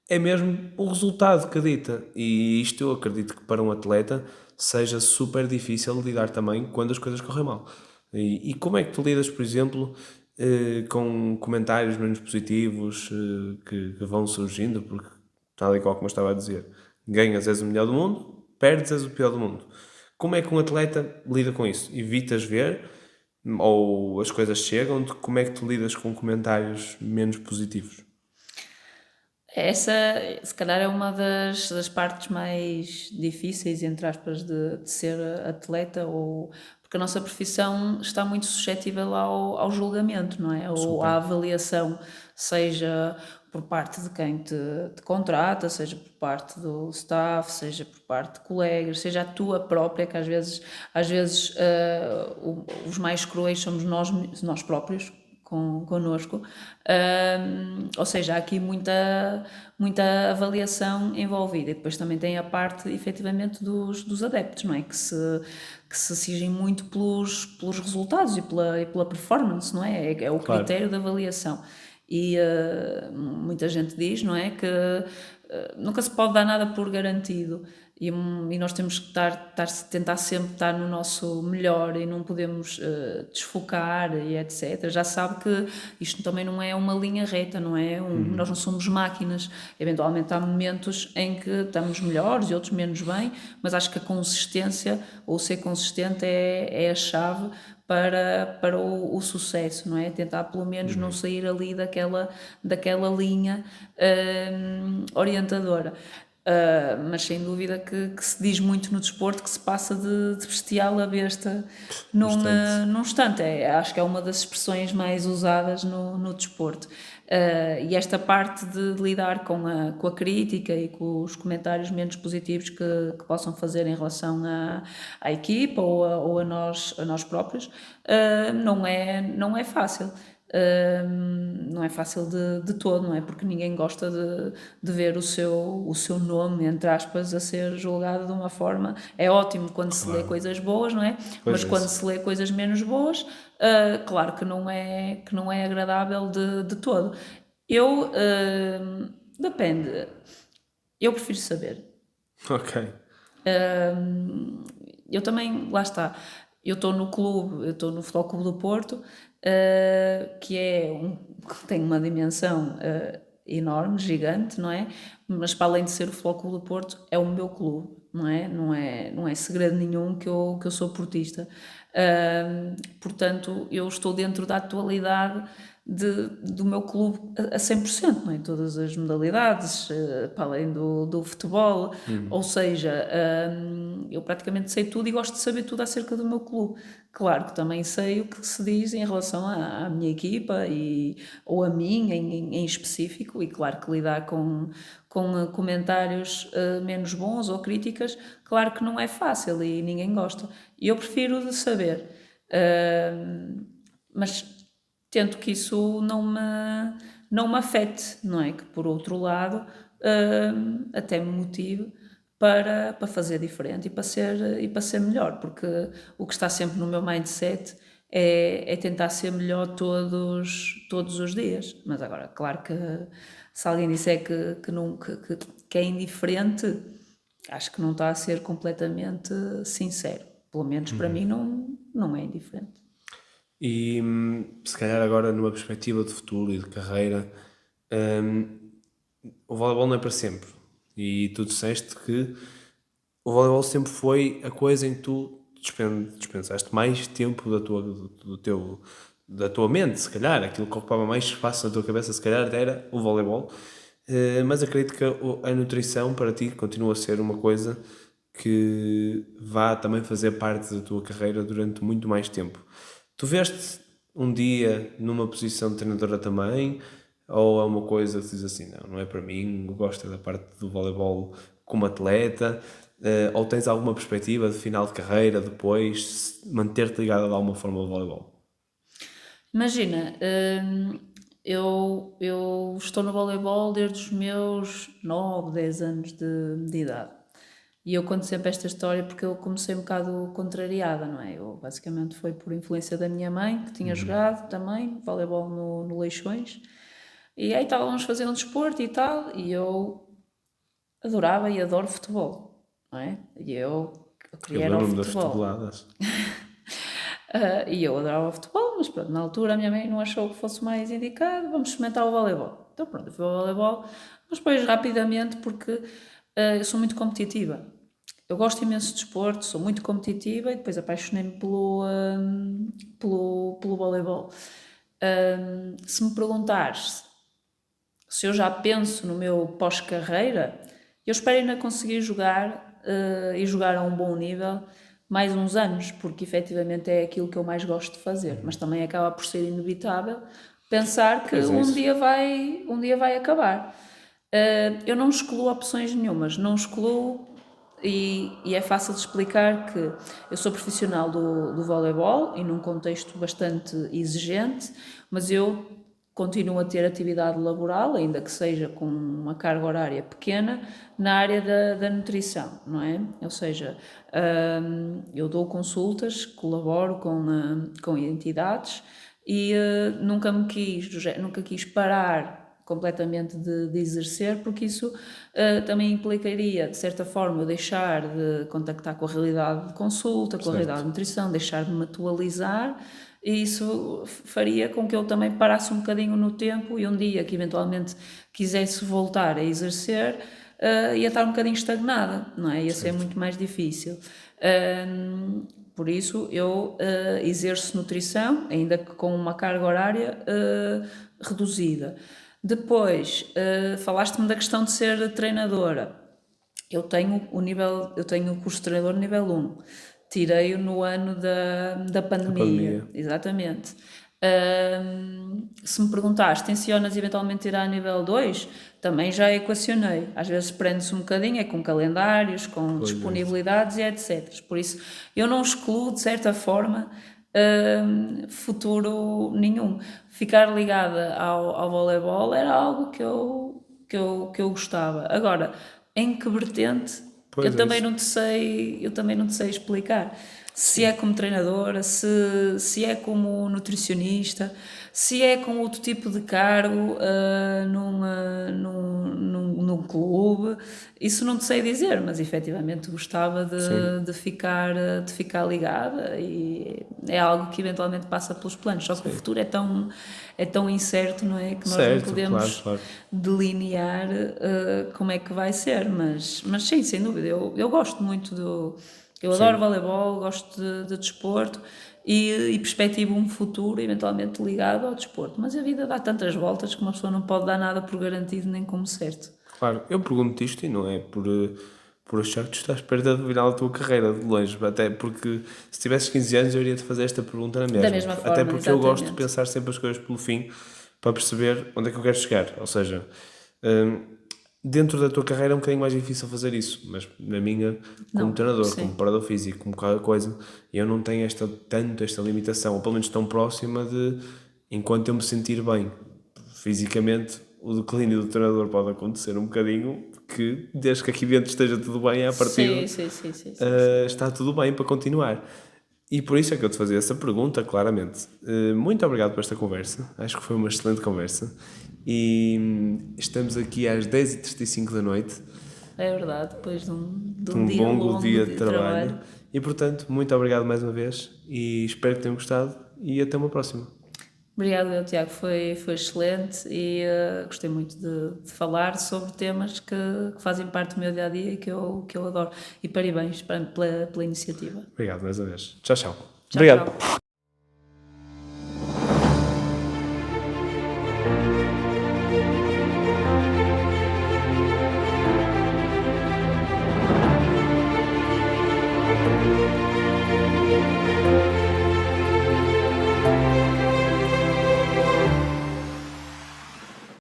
é mesmo o resultado que dita. E isto eu acredito que para um atleta seja super difícil lidar também quando as coisas correm mal. E como é que tu lidas, por exemplo, com comentários menos positivos que vão surgindo? Porque, tal e qual como eu estava a dizer, ganhas és o melhor do mundo, perdes és o pior do mundo. Como é que um atleta lida com isso? Evitas ver? Ou as coisas chegam? Como é que tu lidas com comentários menos positivos? Essa, se calhar, é uma das partes mais difíceis, entre aspas, de ser atleta, porque a nossa profissão está muito suscetível ao julgamento, não é? Ou à avaliação, seja por parte de quem te contrata, seja por parte do staff, seja por parte de colegas, seja a tua própria, que às vezes os mais cruéis somos nós próprios, connosco, ou seja, há aqui muita avaliação envolvida e depois também tem a parte efetivamente dos adeptos, não é? Que se sigem muito pelos resultados e pela performance, não é? É o critério de avaliação e muita gente diz, não é? Que nunca se pode dar nada por garantido e nós temos que tentar sempre estar no nosso melhor e não podemos desfocar e etc. Já sabe que isto também não é uma linha reta, não é? Nós não somos máquinas. Eventualmente há momentos em que estamos melhores e outros menos bem, mas acho que a consistência ou ser consistente é a chave para o sucesso, não é? Tentar pelo menos não sair ali daquela linha orientadora. Mas sem dúvida que se diz muito no desporto que se passa de bestial a besta num instante. Acho que é uma das expressões mais usadas no desporto. E esta parte de lidar com a crítica e com os comentários menos positivos que possam fazer em relação à equipa ou a nós próprios, não é fácil. Não é fácil de todo, não é? Porque ninguém gosta de ver o seu nome, entre aspas, a ser julgado de uma forma. É ótimo quando se lê coisas boas, não é? Pois Mas é quando isso. se lê coisas menos boas, claro que não é agradável de todo. Eu, depende, eu prefiro saber. Ok. Eu também, lá está, eu estou no clube, eu estou no Futebol Clube do Porto, que que tem uma dimensão enorme, gigante, não é? Mas para além de ser o Futebol Clube do Porto, é o meu clube, não é? Não é segredo nenhum que eu sou portista. Portanto, eu estou dentro da atualidade do meu clube a 100%, não é? Todas as modalidades, para além do futebol, ou seja, eu praticamente sei tudo e gosto de saber tudo acerca do meu clube. Claro que também sei o que se diz em relação à minha equipa ou a mim em específico, e claro que lidar com comentários menos bons ou críticas, claro que não é fácil e ninguém gosta. E eu prefiro de saber. Mas tento que isso não me afete, não é? Que por outro lado, até me motive para fazer diferente e para ser melhor, porque o que está sempre no meu mindset é tentar ser melhor todos os dias. Mas agora, claro que se alguém disser que é indiferente, acho que não está a ser completamente sincero. Pelo menos para mim não é indiferente. E se calhar agora numa perspectiva de futuro e de carreira, hum, o voleibol não é para sempre. E tu disseste que o voleibol sempre foi a coisa em que tu dispensaste mais tempo da tua mente, se calhar. Aquilo que ocupava mais espaço na tua cabeça, se calhar, era o voleibol. Mas acredito que a nutrição para ti continua a ser uma coisa que vá também fazer parte da tua carreira durante muito mais tempo. Tu veste um dia numa posição de treinadora também, ou é uma coisa que diz assim, não é para mim, eu gosto da parte do voleibol como atleta, ou tens alguma perspectiva de final de carreira, depois, manter-te ligado de alguma forma ao voleibol? Imagina, eu estou no voleibol desde os meus 9 10 anos de idade. E eu conto sempre esta história porque eu comecei um bocado contrariada, não é? Eu basicamente foi por influência da minha mãe, que tinha jogado também voleibol no Leixões. E aí estávamos a fazer um desporto e tal, e eu adorava e adoro futebol, não é? E eu Eu queria era o lembro-me das futebol. futeboladas. E eu adorava futebol, mas pronto, na altura a minha mãe não achou que fosse mais indicado, vamos experimentar o voleibol. Então pronto, eu fui ao voleibol, mas depois rapidamente, porque eu sou muito competitiva. Eu gosto imenso de desporto, sou muito competitiva e depois apaixonei-me pelo voleibol. Se me perguntares se eu já penso no meu pós-carreira, eu espero ainda conseguir jogar e jogar a um bom nível mais uns anos, porque efetivamente é aquilo que eu mais gosto de fazer, mas também acaba por ser inevitável pensar que Pois é isso. um dia vai acabar. Eu não excluo opções nenhumas, não excluo e é fácil de explicar que eu sou profissional do voleibol e num contexto bastante exigente, mas eu continuo a ter atividade laboral, ainda que seja com uma carga horária pequena, na área da nutrição, não é? Ou seja, eu dou consultas, colaboro com entidades e nunca quis parar completamente de exercer, porque isso também implicaria, de certa forma, eu deixar de contactar com a realidade de consulta, com a realidade Certo. de nutrição, deixar de me atualizar, e isso faria com que eu também parasse um bocadinho no tempo e um dia que eventualmente quisesse voltar a exercer, ia estar um bocadinho estagnada, não é? Ia ser Certo. muito mais difícil. Por isso, eu exerço nutrição, ainda que com uma carga horária reduzida. Depois, falaste-me da questão de ser treinadora. Eu tenho o curso de treinador nível 1. Tirei-o no ano da A pandemia, pandemia. exatamente. Se me perguntares, tencionas eventualmente ir a nível 2, também já equacionei. Às vezes prende-se um bocadinho, é com calendários, com Pois é. disponibilidades e etc. Por isso, eu não excluo, de certa forma, futuro nenhum. Ficar ligada ao voleibol era algo que eu gostava. Agora, em que vertente, Pois é isso. eu também não te sei explicar. Se é como treinadora, se é como nutricionista, se é com outro tipo de cargo num clube, isso não te sei dizer, mas efetivamente gostava Sim, de ficar ligada e é algo que eventualmente passa pelos planos. Só que o sim. futuro é tão incerto, não é? Que nós não Certo, claro, podemos claro. delinear como é que vai ser, mas sim, sem dúvida, eu gosto muito do. Eu adoro Sim. voleibol, gosto de desporto e perspectivo um futuro eventualmente ligado ao desporto. Mas a vida dá tantas voltas que uma pessoa não pode dar nada por garantido nem como certo. Claro, eu pergunto isto e não é por achar que tu estás perto do final da tua carreira, de longe, até porque se tivesses 15 anos eu iria-te fazer esta pergunta na Da mesma, mesma até forma, porque eu gosto de exatamente. pensar sempre as coisas pelo fim para perceber onde é que eu quero chegar, ou seja, hum, dentro da tua carreira é um bocadinho mais difícil fazer isso, mas na minha, como Não, treinador, como sim. parador físico, como qualquer coisa, eu não tenho esta limitação, ou pelo menos tão próxima de enquanto eu me sentir bem fisicamente, o declínio do treinador pode acontecer um bocadinho, que desde que aqui dentro esteja tudo bem, à partida, Sim, sim, sim, sim, sim, sim. está tudo bem para continuar. E por isso é que eu te fazia essa pergunta, claramente. Muito obrigado por esta conversa, acho que foi uma excelente conversa. E estamos aqui às 10h35 da noite, É verdade, depois de de um um dia longo longo dia de de trabalho. trabalho. E portanto, muito obrigado mais uma vez e espero que tenham gostado e até uma próxima. Obrigado, eu, Tiago, foi excelente e gostei muito de falar sobre temas que fazem parte do meu dia a dia e que eu adoro. E parabéns pela iniciativa. Obrigado mais uma vez. Tchau, tchau. Tchau, Obrigado. tchau.